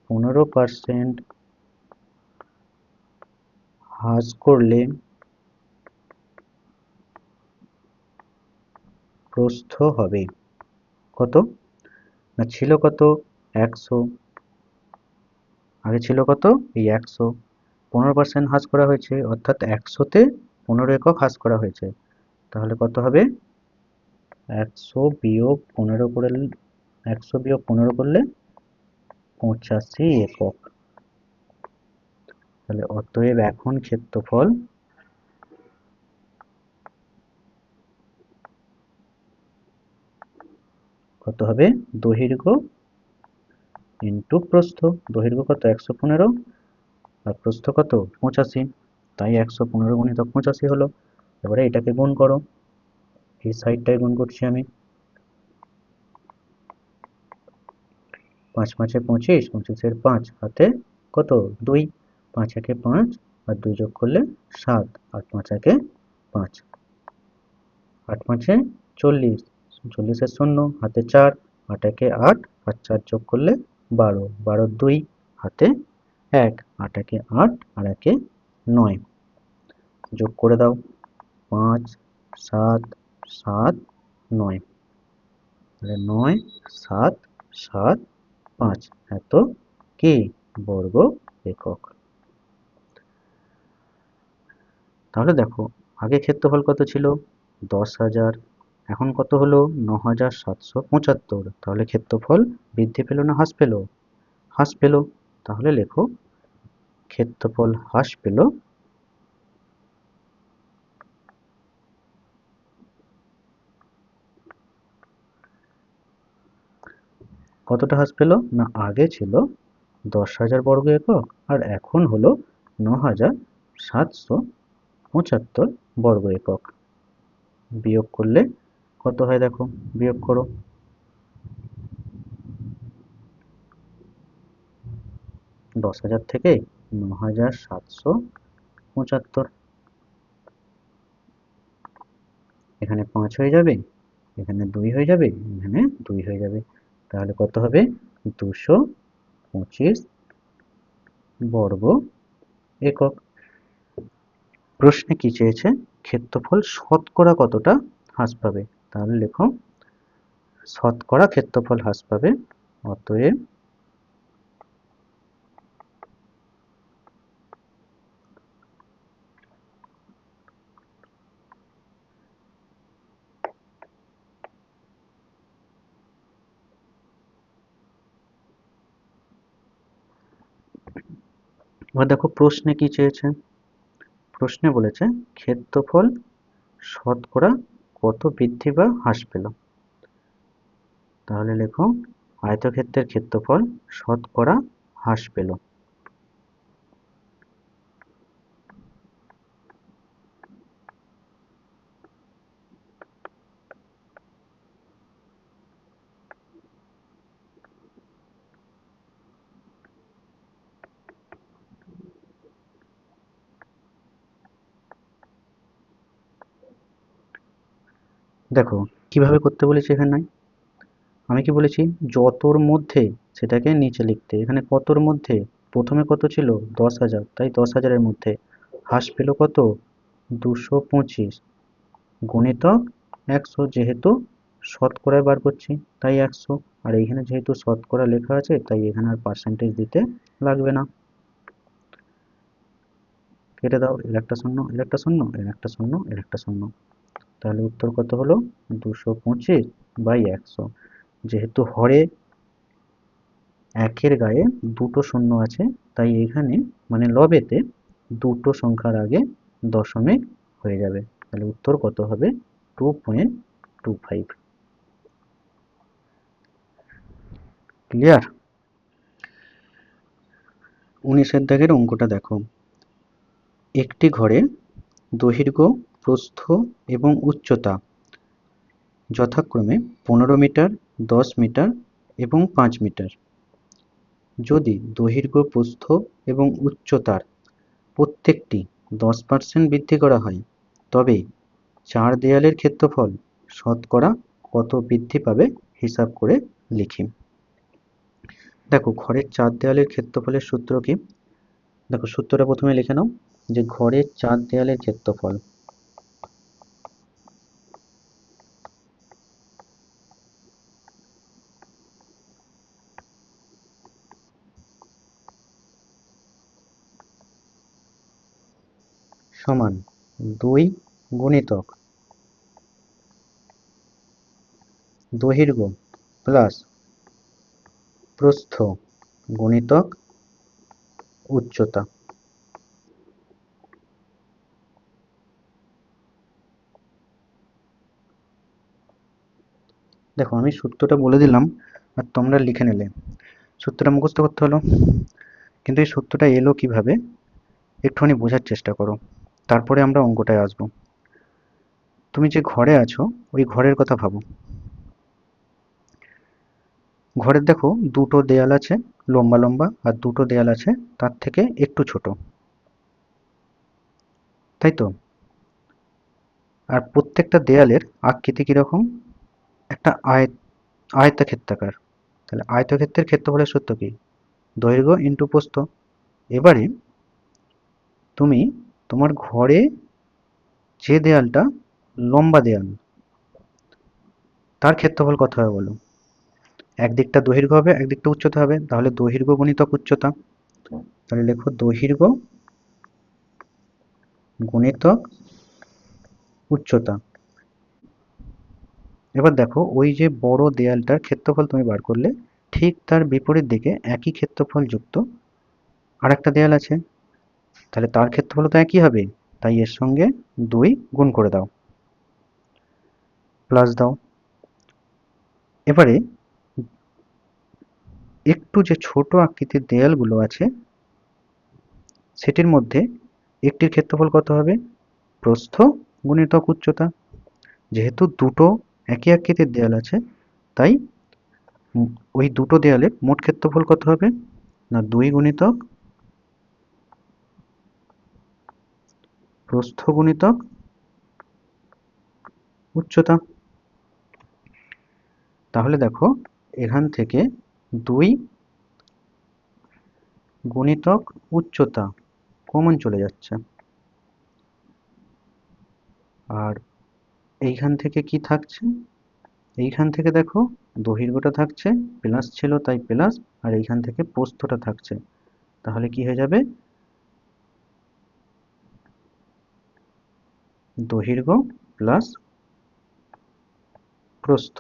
15% হ্রাস করলে প্রস্থ হবে কত, না ছিল কত, 100, আগে ছিল কত, এই 100, 15% হ্রাস করা হয়েছে, অর্থাৎ 100তে 15 একক হ্রাস করা হয়েছে। তাহলে কত হবে, 100 বিয়োগ 15 করে, 100 বিয়োগ 15 করলে 85 একক। তাহলে অতএব এখন ক্ষেত্রফল কত হবে, দৈর্ঘ্য ইন্টু প্রস্থ। দৈর্ঘ্য কত, 115, আর প্রস্থ কত, 85, তাই 115 গুণিতক 85 হলো। এবারে এটাকে গুণ করো, এই সাইডটায় গুণ করছি আমি, 5 5 25, 25 5 হাতে কত, 2, 5 1 5 আর 2 যোগ করলে 7, 8 5 1 5, 8 5 40, 40 শূন্য হাতে 4, 8 1 8 আর 4 যোগ করলে 12, 12 2 হাতে 1, 8 1 8 আর 1 9, যোগ করে দাও, 5 7 7 9, তাহলে 9 7 7 5 এত কি, বর্গ একক। তাহলে দেখো আগে ক্ষেত্রফল কত ছিল, 10,000, এখন কত হলো, 9,775। তাহলে ক্ষেত্রফল বৃদ্ধি পেল না হ্রাস পেল, হ্রাস পেল। তাহলে লেখো ক্ষেত্রফল হ্রাস পেল কতটা হ্রাস পেল না, আগে ছিল 10,000 বর্গ একক আর এখন হলো 9,775 বর্গ একক। বিয়োগ করলে কত হয় দেখো, বিয়োগ করো। 10,000 থেকে 9,775, এখানে 5 হয়ে যাবে, এখানে 2 হয়ে যাবে, এখানে 2 হয়ে যাবে, তাহলে কত হবে 225 বর্গ একক। প্রশ্নে কি চেয়েছে, ক্ষেত্রফল শতকরা কতটা হ্রাস পাবে, তাহলে লেখো শতকরা ক্ষেত্রফল হ্রাস পাবে, অতএব এবার দেখো প্রশ্নে কি চেয়েছে, প্রশ্নে বলেছে ক্ষেত্রফল শতকরা কত বৃদ্ধি বা হ্রাস পেল, তাহলে লেখো আয়তক্ষেত্রের ক্ষেত্রফল শতকরা হ্রাস পেল। দেখো কিভাবে করতে বলেছি এখানে, আমি কি বলেছি যতর মধ্যে সেটাকে নিচে লিখতে, এখানে কতর মধ্যে, প্রথমে কত ছিল 10,000, তাই 10,000-এর মধ্যে হ্রাস পেল কত 225 গুণিতক 100, যেহেতু শতকরায় বার করছি তাই 100, আর এইখানে যেহেতু শতকরা লেখা আছে তাই এখানে আর পার্সেন্টেজ দিতে লাগবে না। কেটে দাও, এর একটা শূন্য, এর একটা শূন্য, এর একটা শূন্য, এর একটা শূন্য, তাহলে উত্তর কত হলো 225/100। যেহেতু হরে একের গায়ে দুটো শূন্য আছে তাই এখানে মানে লবেতে দুটো সংখ্যার আগে দশমিক হয়ে যাবে, তাহলে উত্তর কত হবে 2.25। ক্লিয়ার? 19-এর দাগের অঙ্কটা দেখো, একটি ঘরে দৈর্ঘ্য, প্রস্থ এবং উচ্চতা যথাক্রমে 15 মিটার, 10 মিটার এবং 5 মিটার। যদি দৈর্ঘ্য, প্রস্থ এবং উচ্চতার প্রত্যেকটি 10% বৃদ্ধি করা হয়, তবে 4 দেয়ালের ক্ষেত্রফল শতকরা কত বৃদ্ধি পাবে হিসাব করে লিখি। দেখো ঘরের 4 দেয়ালের ক্ষেত্রফলের সূত্র কি, দেখো সূত্রটা প্রথমে লিখে নাও, যে ঘরের 4 দেয়ালের ক্ষেত্রফল সমান 2 গুণিতক দৈর্ঘ্য প্লাস প্রস্থ গুণিতক উচ্চতা। দেখো আমি সূত্রটা বলে দিলাম আর তোমরা লিখে নিলে, সূত্রটা মুখস্থ করতে হলো, কিন্তু এই সূত্রটা এলো কিভাবে একটুখানি বোঝার চেষ্টা করো, তারপরে আমরা অঙ্কটায় আসবো। তুমি যে ঘরে আছো ওই ঘরের কথা ভাবো, ঘরের দেখো দুটো দেয়াল আছে লম্বা লম্বা আর দুটো দেয়াল আছে তার থেকে একটু ছোট, তাই তো? আর প্রত্যেকটা দেয়ালের আকৃতি কিরকম, একটা আয়তক্ষেত্রাকার, তাহলে আয়তক্ষেত্রের ক্ষেত্রফলের সূত্র কি, দৈর্ঘ্য ইন্টু প্রস্থ। এবারে তুমি তোমার ঘরে যে দেয়ালটা লম্বা দেয়াল তার ক্ষেত্রফল কত হবে বলো, একদিকটা দৈর্ঘ্য হবে একদিকটা উচ্চতা হবে, তাহলে দৈর্ঘ্য গুণিতক উচ্চতা, তাহলে লেখো দৈর্ঘ্য গুণিতক উচ্চতা। এবার দেখো ওই যে বড় দেয়ালটার ক্ষেত্রফল তুমি বার করলে, ঠিক তার বিপরীত দিকে একই ক্ষেত্রফল যুক্ত আরেকটা দেয়াল আছে, তাহলে তার ক্ষেত্রফল তো একই হবে, তাই এর সঙ্গে 2 গুণ করে দাও, প্লাস দাও। এবারে একটু যে ছোট আকৃতির দেয়ালগুলো আছে সেটির মধ্যে একটির ক্ষেত্রফল কত হবে? প্রস্থ গুণিতক উচ্চতা। যেহেতু দুটো একই আকৃতির দেয়াল আছে তাই ওই দুটো দেয়ালের মোট ক্ষেত্রফল কত হবে? না 2 গুণিতক প্রস্থ গুণিতক উচ্চতা। তাহলে দেখো এখান থেকে 2 গুণিতক উচ্চতা কমন চলে যাচ্ছে, আর এইখান থেকে কি থাকছে? এইখান থেকে দেখো দৈর্ঘ্যটা থাকছে, প্লাস ছিল তাই প্লাস, আর এইখান থেকে প্রস্থটা থাকছে, তাহলে কি হয়ে যাবে? দৈর্ঘ্য প্লাস প্রস্থ।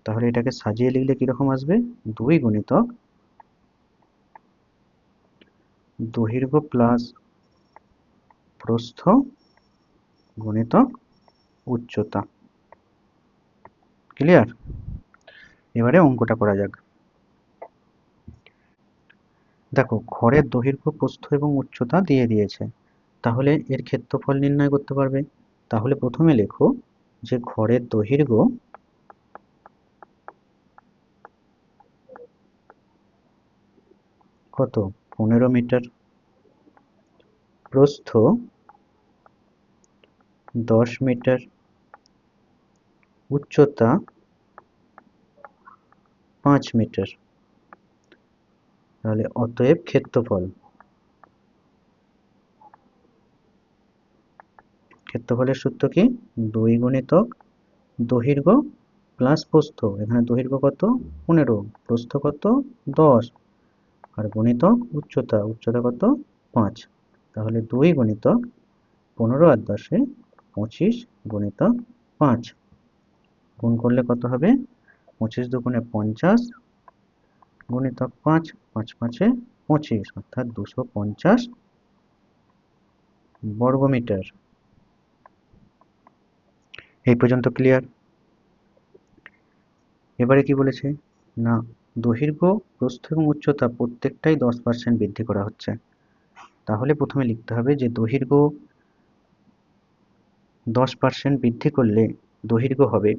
তাহলে এটাকে সাজিয়ে লিখলে কিরকম আসবে? 2 গুণিতক দৈর্ঘ্য প্লাস প্রস্থ গুণিতক উচ্চতা। ক্লিয়ার? এবারে অঙ্কটা করা যাক। দেখো ঘরের দৈর্ঘ্য প্রস্থ এবং উচ্চতা দিয়ে দিয়েছে, তাহলে এর ক্ষেত্রফল নির্ণয় করতে পারবে। তাহলে প্রথমে লেখো যে ঘরের দৈর্ঘ্য কত? 15 মিটার, প্রস্থ 10 মিটার, উচ্চতা 5 মিটার। তাহলে অতএব ক্ষেত্রফলের সূত্র কি? 2 গুণিতক দৈর্ঘ্য প্লাস প্রস্থ। এখানে দৈর্ঘ্য কত? 15, প্রস্থ কত? 10, আর গুণিতক উচ্চতা কত? 5। তাহলে 2 গুণিতক 15 আর 10-এ 25 গুণিতক 5 গুণ করলে কত হবে? 25 দুগুণে 50 গুণিতক 5, 5 5-এ 25, অর্থাৎ 250 বর্গমিটার। এই পর্যন্ত ক্লিয়ার? এবারে কি বলেছে? না দৈর্ঘ্য প্রস্থ এবং উচ্চতা প্রত্যেকটাই 10% বৃদ্ধি করা হচ্ছে। তাহলে প্রথমে লিখতে হবে যে দৈর্ঘ্য 10% বৃদ্ধি করলে দৈর্ঘ্য হবে,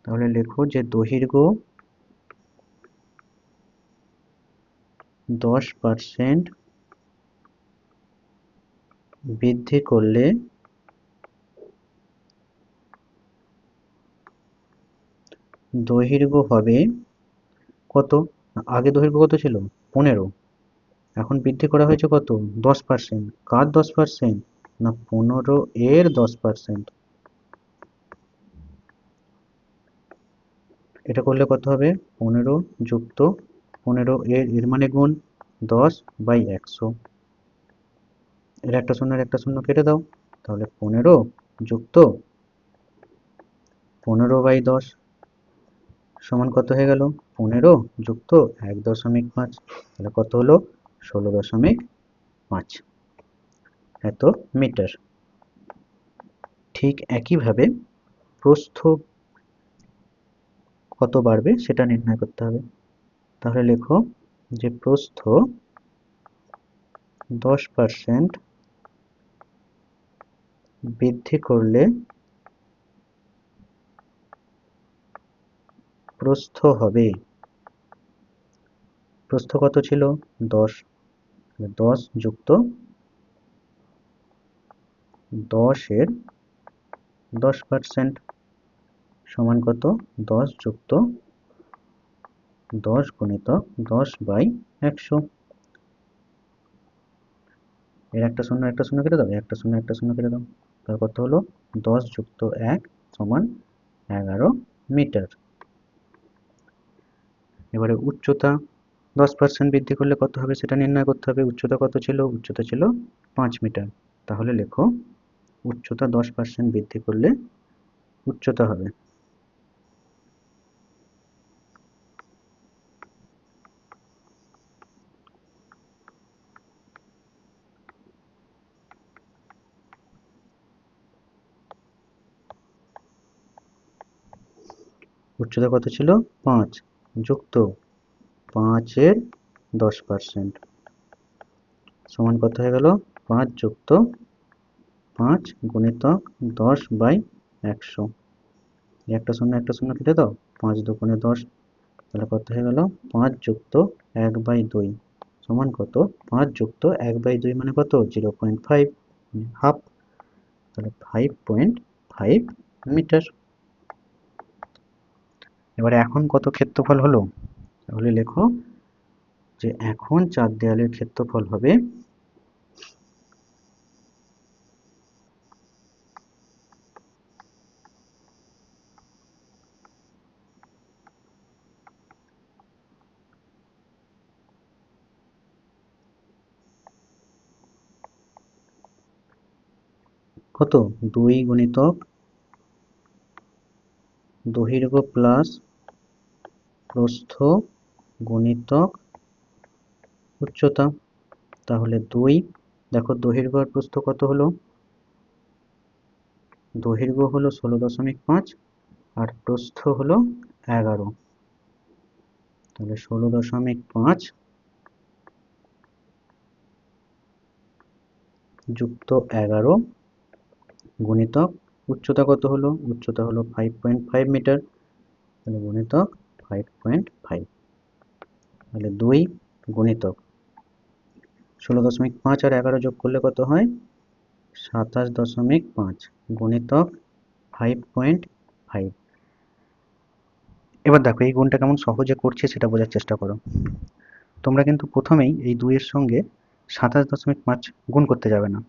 তাহলে লেখো যে দৈর্ঘ্য 10% বৃদ্ধি করলে দৈর্ঘ্য হবে কত? আগে দৈর্ঘ্য কত ছিল? 15, এখন বৃদ্ধি করা হয়েছে কত? 10%। কার 10%? না 15 এর 10%। এটা করলে কত হবে? 15 যুক্ত 15 এর মানে গুণ 10/100। এর একটা শূন্য আর একটা শূন্য কেটে দাও, তাহলে 15 যুক্ত 15/10 সমান কত হয়ে গেল? 15 যুক্ত 1.5, তাহলে কত হলো? 16.5 এত মিটার। ঠিক একইভাবে প্রস্থ কত বাড়বে সেটা নির্ণয় করতে হবে। তাহলে লেখো যে প্রস্থ 10% বৃদ্ধি করলে প্রস্থ হবে, প্রস্থ কত ছিল? 10, 10 যুক্ত 10 এর 10% সমান কত? 10 যুক্ত 10 গুণিতক 10/100। এর একটা শূন্য একটা শূন্য কেটে দাও, একটা শূন্য একটা শূন্য কেটে দাও, তার কত হলো? 10 যুক্ত 1 সমান 11 মিটার। এবারে উচ্চতা 10% বৃদ্ধি করলে কত হবে সেটা নির্ণয় করতে হবে। উচ্চতা কত ছিল? উচ্চতা ছিল 5 মিটার। তাহলে লেখো উচ্চতা 10% বৃদ্ধি করলে উচ্চতা হবে উচ্চতা কত ছিল 5 যুক্ত 5-এর 10% সমান কত হয়ে গেল 5 যুক্ত 5 গুণিতক 10/100। একটা শূন্য কেটে দাও, 5 দুগুণে 10, তাহলে কত হয়ে গেল 5 যুক্ত 1/2 সমান কত 5 যুক্ত 1/2 মানে কত 0.5 হাফ, তাহলে 5.5 মিটার। এবারে এখন কত ক্ষেত্রফল হলো, তাহলে লেখো যে এখন চার দেয়ালের ক্ষেত্রফল হবে কত 2 গুণিতক দৈর্ঘ্য প্লাস প্রস্থ গুণিতক উচ্চতা। তাহলে 2, দেখো দৈর্ঘ্য আর প্রস্থ কত হলো, দৈর্ঘ্য হলো 16.5 আর প্রস্থ হলো 11, তাহলে 16.5 যুক্ত 11 গুণিতক উচ্চতা কত হলো, উচ্চতা হলো 5.5 মিটার, তাহলে গুণিতক 5.5, তাহলে 2 গুণিতক 16.5 আর 11 যোগ করলে কত হয় 27.5 গুণিতক 5.5। এবার দেখো এই গুণটা কেমন সহজে করছি সেটা বোঝার চেষ্টা করো। তোমরা কিন্তু প্রথমেই এই 2 এর সঙ্গে 27.5 গুণ করতে যাবে না,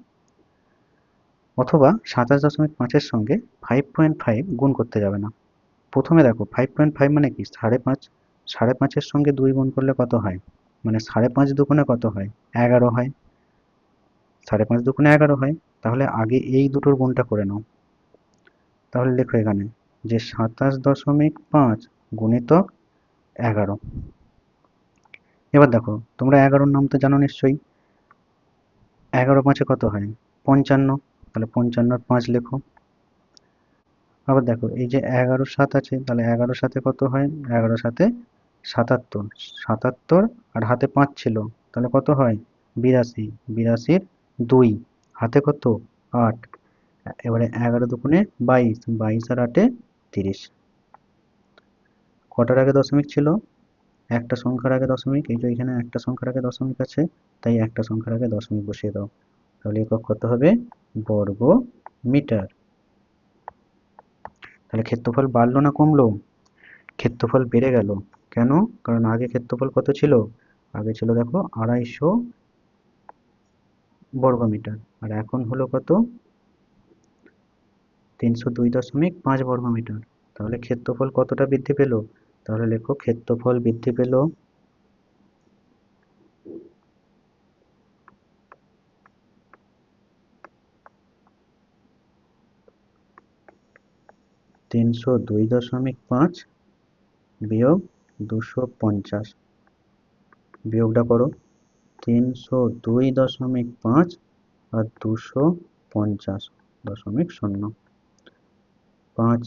অথবা 27.5 এর সঙ্গে 5.5 গুণ করতে যাবে না। প্রথমে দেখো 5.5 মানে কি 5.5, 5.5 এর সঙ্গে 2 গুণ করলে কত হয়, মানে 5.5 দুগুণে কত হয় 11 হয়, 5.5 দুগুণে 11 হয়, তাহলে আগে এই দুটোর গুণটা করে নাও। তাহলে লেখো এখানে যে 27.5 গুণিতক 11। এবার দেখো তোমরা 11-র নাম তো জানো নিশ্চয়ই, 11 5 কত হয় 55, তাহলে 55-র 5 লেখো। আবার দেখো এই যে 11-7 আছে, তাহলে 11 সাথে কত হয় 11 সাথে 77, 77 আর হাতে 5 ছিল, তাহলে কত হয় 82, 82-র 2 হাতে কত 8, এবারে 11 দুগুণে 22, 22 আর 8-এ 30। কটার আগে দশমিক ছিল, একটা সংখ্যার আগে দশমিক, এই যে এখানে একটা সংখ্যার আগে দশমিক আছে, তাই একটা সংখ্যার আগে দশমিক বসিয়ে দাও, তাহলে একক কত হবে বর্গ মিটার। তাহলে ক্ষেত্রফল বাড়লো না কমলো, ক্ষেত্রফল বেড়ে গেল। কেন, কারণ আগে ক্ষেত্রফল কত ছিল, আগে ছিল দেখো 250 বর্গ মিটার, আর এখন হলো কত 302.5 বর্গ মিটার। তাহলে ক্ষেত্রফল কতটা বৃদ্ধি পেল, তাহলে লেখো ক্ষেত্রফল বৃদ্ধি পেল 302.5 বিয়োগ 250, বিয়োগটা করো 302.5 আর 250.0, 5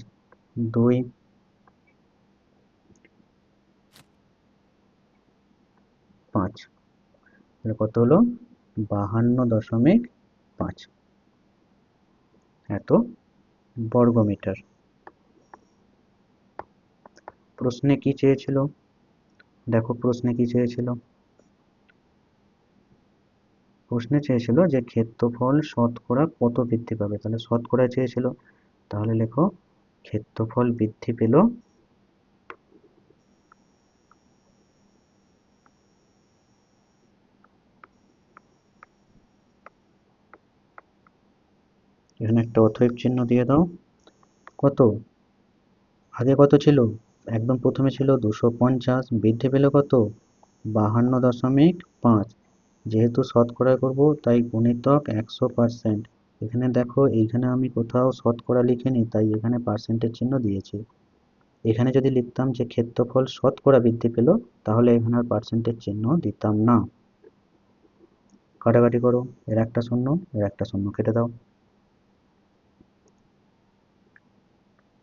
2 5, তাহলে কত হলো 52.5 এত বর্গ মিটার। প্রশ্নে কি চেয়েছিল, দেখো প্রশ্নে কি চেয়েছিল, প্রশ্নে চেয়েছিল যে ক্ষেত্রফল শতকরা কত বৃদ্ধি পাবে, তাহলে শতকরা চেয়েছিল, তাহলে লেখো ক্ষেত্রফল বৃদ্ধি পেল এখানে একটা অতএব চিহ্ন দিয়ে দাও, কত আগে কত ছিল, একদম প্রথমে ছিল 250, বৃদ্ধি পেল কত 52.5, যেহেতু শতকরা করব তাই গুণিতক 100%, এখানে দেখো এইখানে আমি কোথাও শতকরা লিখিনি, তাই এখানে পার্সেন্টের চিহ্ন দিয়েছি। এখানে যদি লিখতাম যে ক্ষেত্রফল শতকরা বৃদ্ধি পেল, তাহলে এখানে আর পার্সেন্টের চিহ্ন দিতাম না। কাটাকাটি করো, এর একটা শূন্য এর একটা শূন্য কেটে দাও,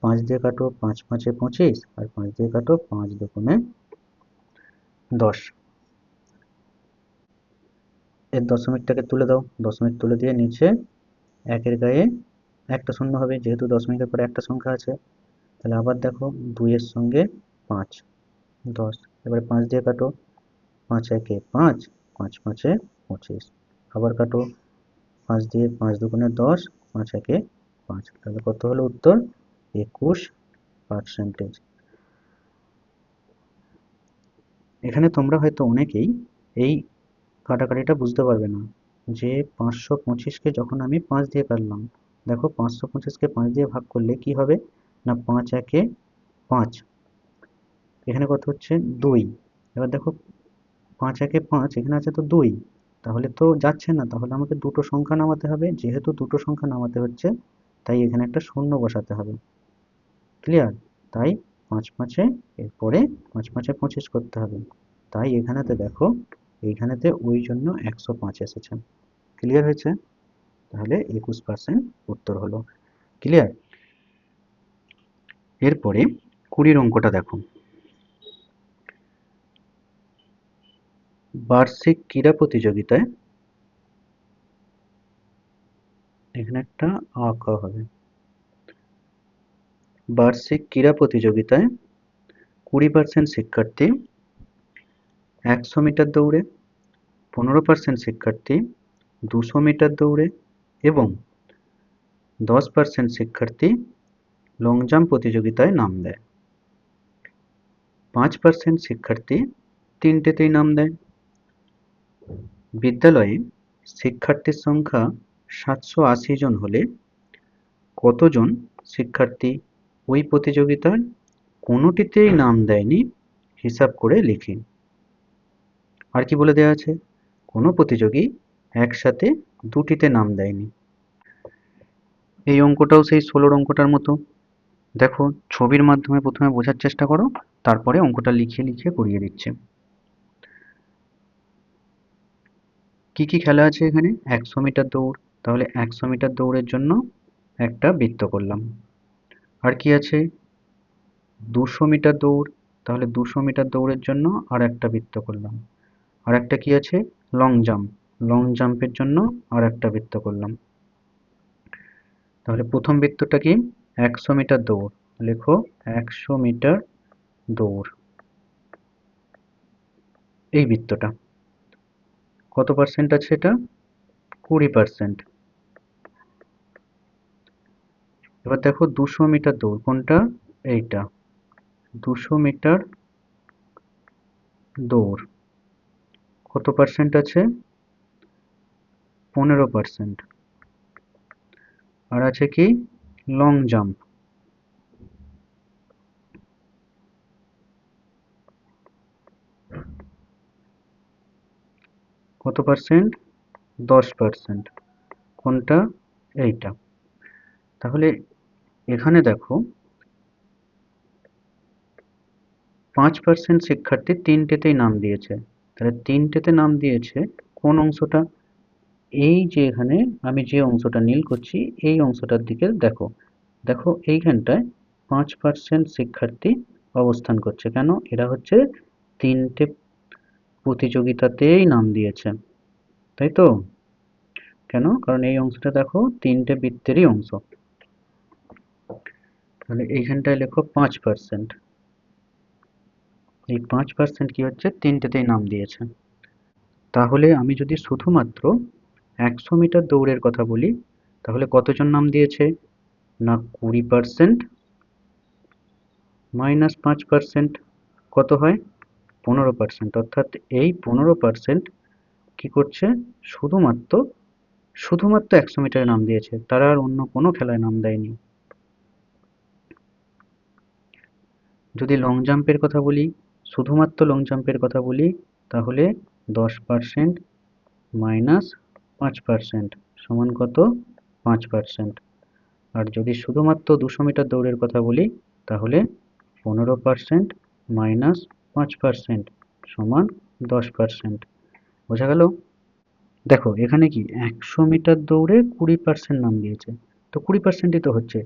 5 দিয়ে কাটো, 5 5 25, আর 5 দিয়ে কাটো, 5 2 10। এর দশমিকটাকে তুলে দাও, দশমিক তুলে দিয়ে নিচে একের গায়ে একটা শূন্য হবে, যেহেতু দশমিকের পরে একটা সংখ্যা আছে। তাহলে আবার দেখো 2 এর সঙ্গে 5, 10। এবারে 5 দিয়ে কাটো, 5 একে 5, 5 5 25। আবার কাটো, 5 দিয়ে, 5 2 10, 5 একে 5। তাহলে কত হলো উত্তর? 21%। এখানে তোমরা হয়তো অনেকেই এই কাটাকাটিটা বুঝতে পারবে না, যে 525কে যখন আমি 5 দিয়ে কাটলাম, দেখো 525কে 5 দিয়ে ভাগ করলে কি হবে না, 5 একে 5, এখানে কত হচ্ছে 2। এবার দেখো 5 একে 5, এখানে আছে তো 2, তাহলে তো যাচ্ছে না, তাহলে আমাকে দুটো সংখ্যা নামাতে হবে। যেহেতু দুটো সংখ্যা নামাতে হচ্ছে, তাই এখানে একটা শূন্য বসাতে হবে। ক্লিয়ার? তাই 5 5 এরপরে 5 5 25 করতে হবে। তাই এখানেতে দেখো, এইখানেতে ওই জন্য 105 এসেছে। ক্লিয়ার হয়েছে? তাহলে 21% উত্তর হলো। ক্লিয়ার? এরপরে 20 অঙ্কটা দেখো। বার্ষিক ক্রীড়া প্রতিযোগিতায়, এখানে একটা আঁকা হবে। বার্ষিক ক্রীড়া প্রতিযোগিতায় 20% শিক্ষার্থী 100 মিটার দৌড়ে, 15% শিক্ষার্থী 200 মিটার দৌড়ে এবং 10% শিক্ষার্থী লং জাম্প প্রতিযোগিতায় নাম দেয়। 5% শিক্ষার্থী তিনটেতেই নাম দেয়। বিদ্যালয়ে শিক্ষার্থীর সংখ্যা 780 জন হলে কতজন শিক্ষার্থী ওই প্রতিযোগিতার কোনোটিতেই নাম দেয়নি হিসাব করে লিখি। আর কি বলে দেওয়া আছে? কোনো প্রতিযোগী একসাথে দুটিতে নাম দেয়নি। এই অঙ্কটাও সেই 16 অঙ্কটার মতো। দেখো, ছবির মাধ্যমে প্রথমে বোঝার চেষ্টা করো, তারপরে অঙ্কটা লিখে লিখে করিয়ে দিচ্ছে। কি কি খেলা আছে এখানে? 100 মিটার দৌড়, তাহলে 100 মিটার দৌড়ের জন্য একটা বৃত্ত করলাম। আর কি আছে? 200 মিটার দৌড়, তাহলে 200 মিটার দৌড়ের জন্য আর একটা বৃত্ত করলাম। আর একটা কি আছে? লং জাম্প, লং জাম্পের জন্য আর একটা বৃত্ত করলাম। তাহলে প্রথম বৃত্তটা কি? 100 মিটার দৌড়, লেখো 100 মিটার দৌড়, এই বৃত্তটা কত পার্সেন্ট আছে? এটা 20%। এবার দেখো 200 মিটার দৌড়, কোনটা? এইটা 200 মিটার দৌড়, কত পার্সেন্ট আছে? 15%। আর আছে কি? লং জাম্প, কত পার্সেন্ট? 10%। কোনটা? এইটা। তাহলে এখানে দেখো 5% শিক্ষার্থী তিনটেতেই নাম দিয়েছে। তাহলে তিনটেতে নাম দিয়েছে কোন অংশটা? এই যে এখানে আমি যে অংশটা নীল করছি, এই অংশটার দিকে দেখো। দেখো এইখানটায় 5% শিক্ষার্থী অবস্থান করছে। কেন? এরা হচ্ছে তিনটে প্রতিযোগিতাতেই নাম দিয়েছে, তাই তো? কেন? কারণ এই অংশটা দেখো তিনটে বৃত্তেরই অংশ। তাহলে এইখানটায় লেখো 5%। এই 5% কি হচ্ছে? তিনটেতেই নাম দিয়েছে। তাহলে আমি যদি শুধুমাত্র 100 মিটার দৌড়ের কথা বলি, তাহলে কতজন নাম দিয়েছে? না 20% মাইনাস 5% কত হয়? 15%। অর্থাৎ এই 15% কি করছে? শুধুমাত্র শুধুমাত্র 100 মিটারে নাম দিয়েছে, তারা আর অন্য কোনো খেলায় নাম দেয়নি। যদি লং জাম্পের কথা বলি, শুধুমাত্র লং জাম্পের কথা বলি, তাহলে 10% মাইনাস 5% সমান কত? 5%। আর যদি শুধুমাত্র 200 মিটার দৌড়ের কথা বলি, তাহলে 15% মাইনাস 5% সমান 10%। বোঝা গেল? দেখো এখানে কি 100 মিটার দৌড়ে 20% নাম দিয়েছে, তো 20%ই তো হচ্ছে।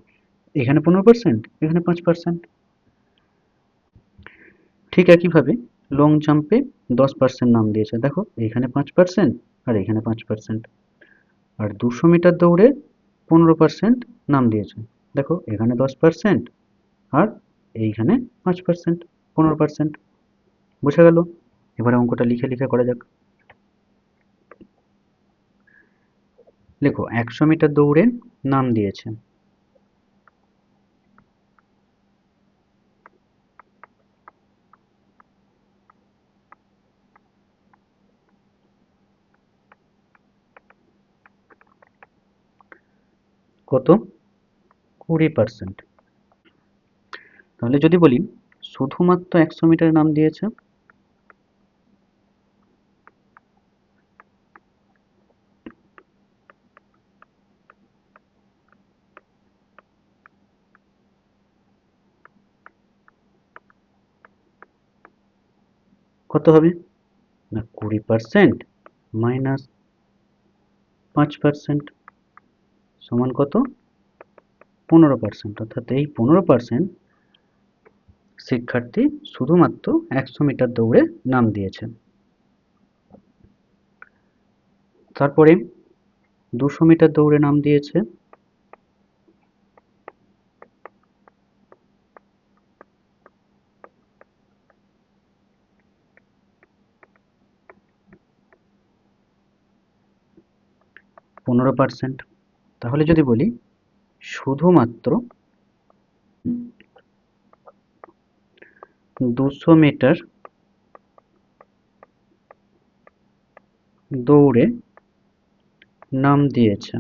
এখানে 15%, এখানে 5%। ঠিক একইভাবে লং জাম্পে 10% নাম দিয়েছে, দেখো এখানে 5% আর এখানে 5%। আর 200 মিটার দৌড়ে 15% নাম দিয়েছে, দেখো এখানে 10% আর এইখানে 5%, 15%। বুঝা গেল? এবারে অঙ্কটা লিখে লিখে করা যাক। লেখো 100 মিটার দৌড়ে নাম দিয়েছে, কত? 20%। তাহলে যদি বলি শুধুমাত্র 100 মিটার নাম দিয়েছে, কত হবে? না 20% মাইনাস 5% সমান কত? 15%। অর্থাৎ এই 15% শিক্ষার্থী শুধুমাত্র 100 মিটার দৌড়ে নাম দিয়েছে। তারপরে 200 মিটার দৌড়ে নাম দিয়েছে, %15। তাহলে যদি বলি শুধুমাত্র 200 মিটার দৌড়ে নাম দিয়েছে,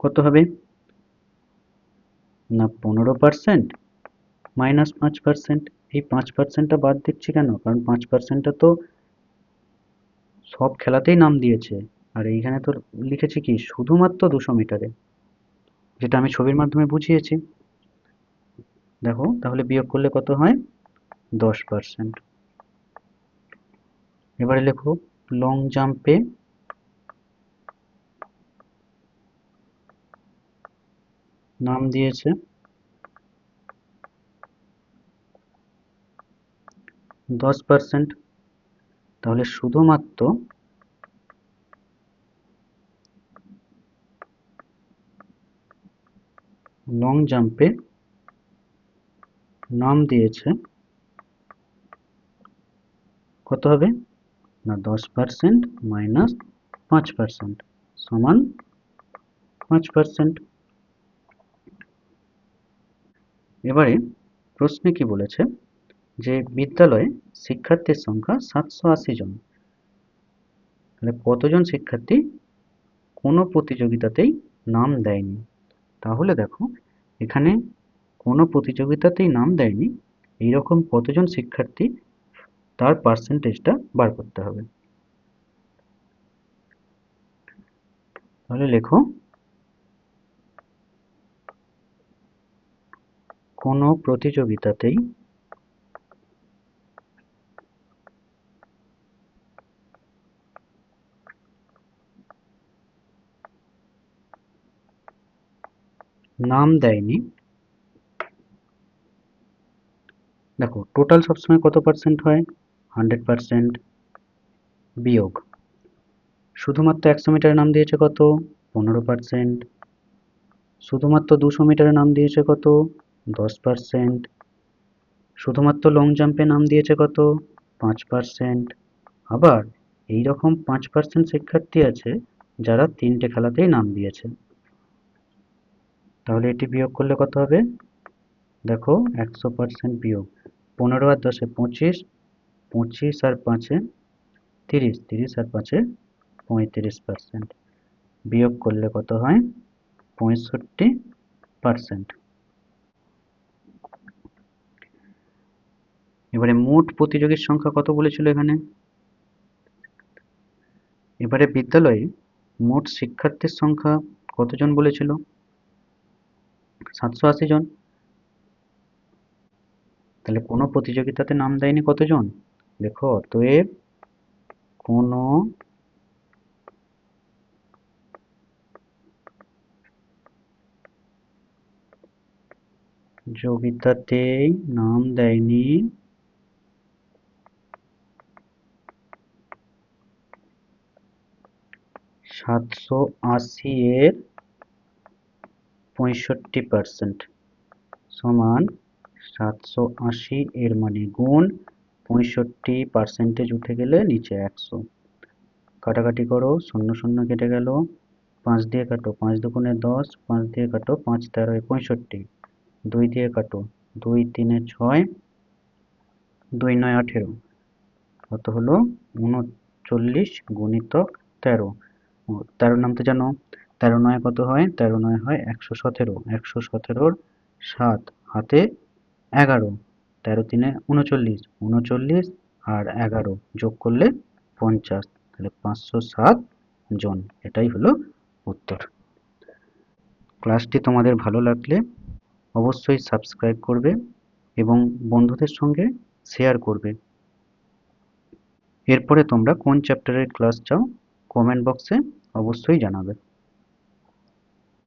কত হবে? না 15% মাইনাস 5%। এই 5%টা বাদ দিচ্ছি কেন? কারণ 5%টা তো সব খেলাতেই নাম দিয়েছে, আর এইখানে তো লিখেছি কি শুধুমাত্র 200 মিটারে, যেটা আমি ছবির মাধ্যমে বুঝিয়েছি। দেখো তাহলে বিয়োগ করলে কত হয়? 10%। এবারে লেখো লং জাম্পে নাম দিয়েছে 10%। তাহলে শুধুমাত্র লং জাম্পে নাম দিয়েছে কত হবে? না 10% মাইনাস 5% সমান 5%। এবারে প্রশ্নে কি বলেছে যে বিদ্যালয়ে শিক্ষার্থীর সংখ্যা 780 জন। তাহলে কতজন শিক্ষার্থী কোনো প্রতিযোগিতাতেই নাম দেয়নি? তাহলে দেখো এখানে কোনো প্রতিযোগিতাতেই নাম দেয়নি, এইরকম কতজন শিক্ষার্থী তার পার্সেন্টেজটা বার করতে হবে। তাহলে লেখো কোনো প্রতিযোগিতাতেই নাম দেয়নি। দেখো টোটাল সবসময় কত পার্সেন্ট হয়? 100%। বিয়োগ শুধুমাত্র 100 মিটারের নাম দিয়েছে কত? 15%। শুধুমাত্র 200 মিটারের নাম দিয়েছে কত? 10%। শুধুমাত্র লং জাম্পে নাম দিয়েছে কত? 5%। আবার এইরকম 5% শিক্ষার্থী আছে যারা 3টে খেলাতেই নাম দিয়েছে। তাহলে এটি বিয়োগ করলে কত হবে? দেখো 100% বিয়োগ 15 আর 10-এ 25, 25 আর 5-এ 30, 30 আর 5-এ 35%। বিয়োগ করলে কত হয়? 65%। এবারে মোট প্রতিযোগীর সংখ্যা কত বলেছিল এখানে? এবারে বিদ্যালয়ে মোট শিক্ষার্থীর সংখ্যা কতজন বলেছিল? 780 জন। তাহলে কোনো প্রতিযোগিতাতে নাম দেয়নি কতজন? দেখো অতএব কোনো প্রতিযোগিতাতেই নাম দেয়নি সাতশো আশি এর 65% সমান 780 এর মানে গুণ 65% উঠে গেলে নিচে 100। কাটাকাটি করো, শূন্য শূন্য কেটে গেল, 5 দিয়ে কাটো, 5 দুগুণে 10, 5 দিয়ে কাটো, 5 তেরোয় 65, 2 দিয়ে কাটো, 2 তিনে 6, 2 নয় 18, কত হলো 39 গুণিতক 13। 13 নামতে জানো, 13 নয় কত হয়, 13 নয় হয় 117, 117র 7 হাতে 11, 13 তিনে 39, 39 আর 11 যোগ করলে 50, তাহলে 507 জন। এটাই হলো উত্তর। ক্লাসটি তোমাদের ভালো লাগলে অবশ্যই সাবস্ক্রাইব করবে এবং বন্ধুদের সঙ্গে শেয়ার করবে। এরপরে তোমরা কোন চ্যাপ্টারের ক্লাস চাও কমেন্ট বক্সে অবশ্যই জানাবে।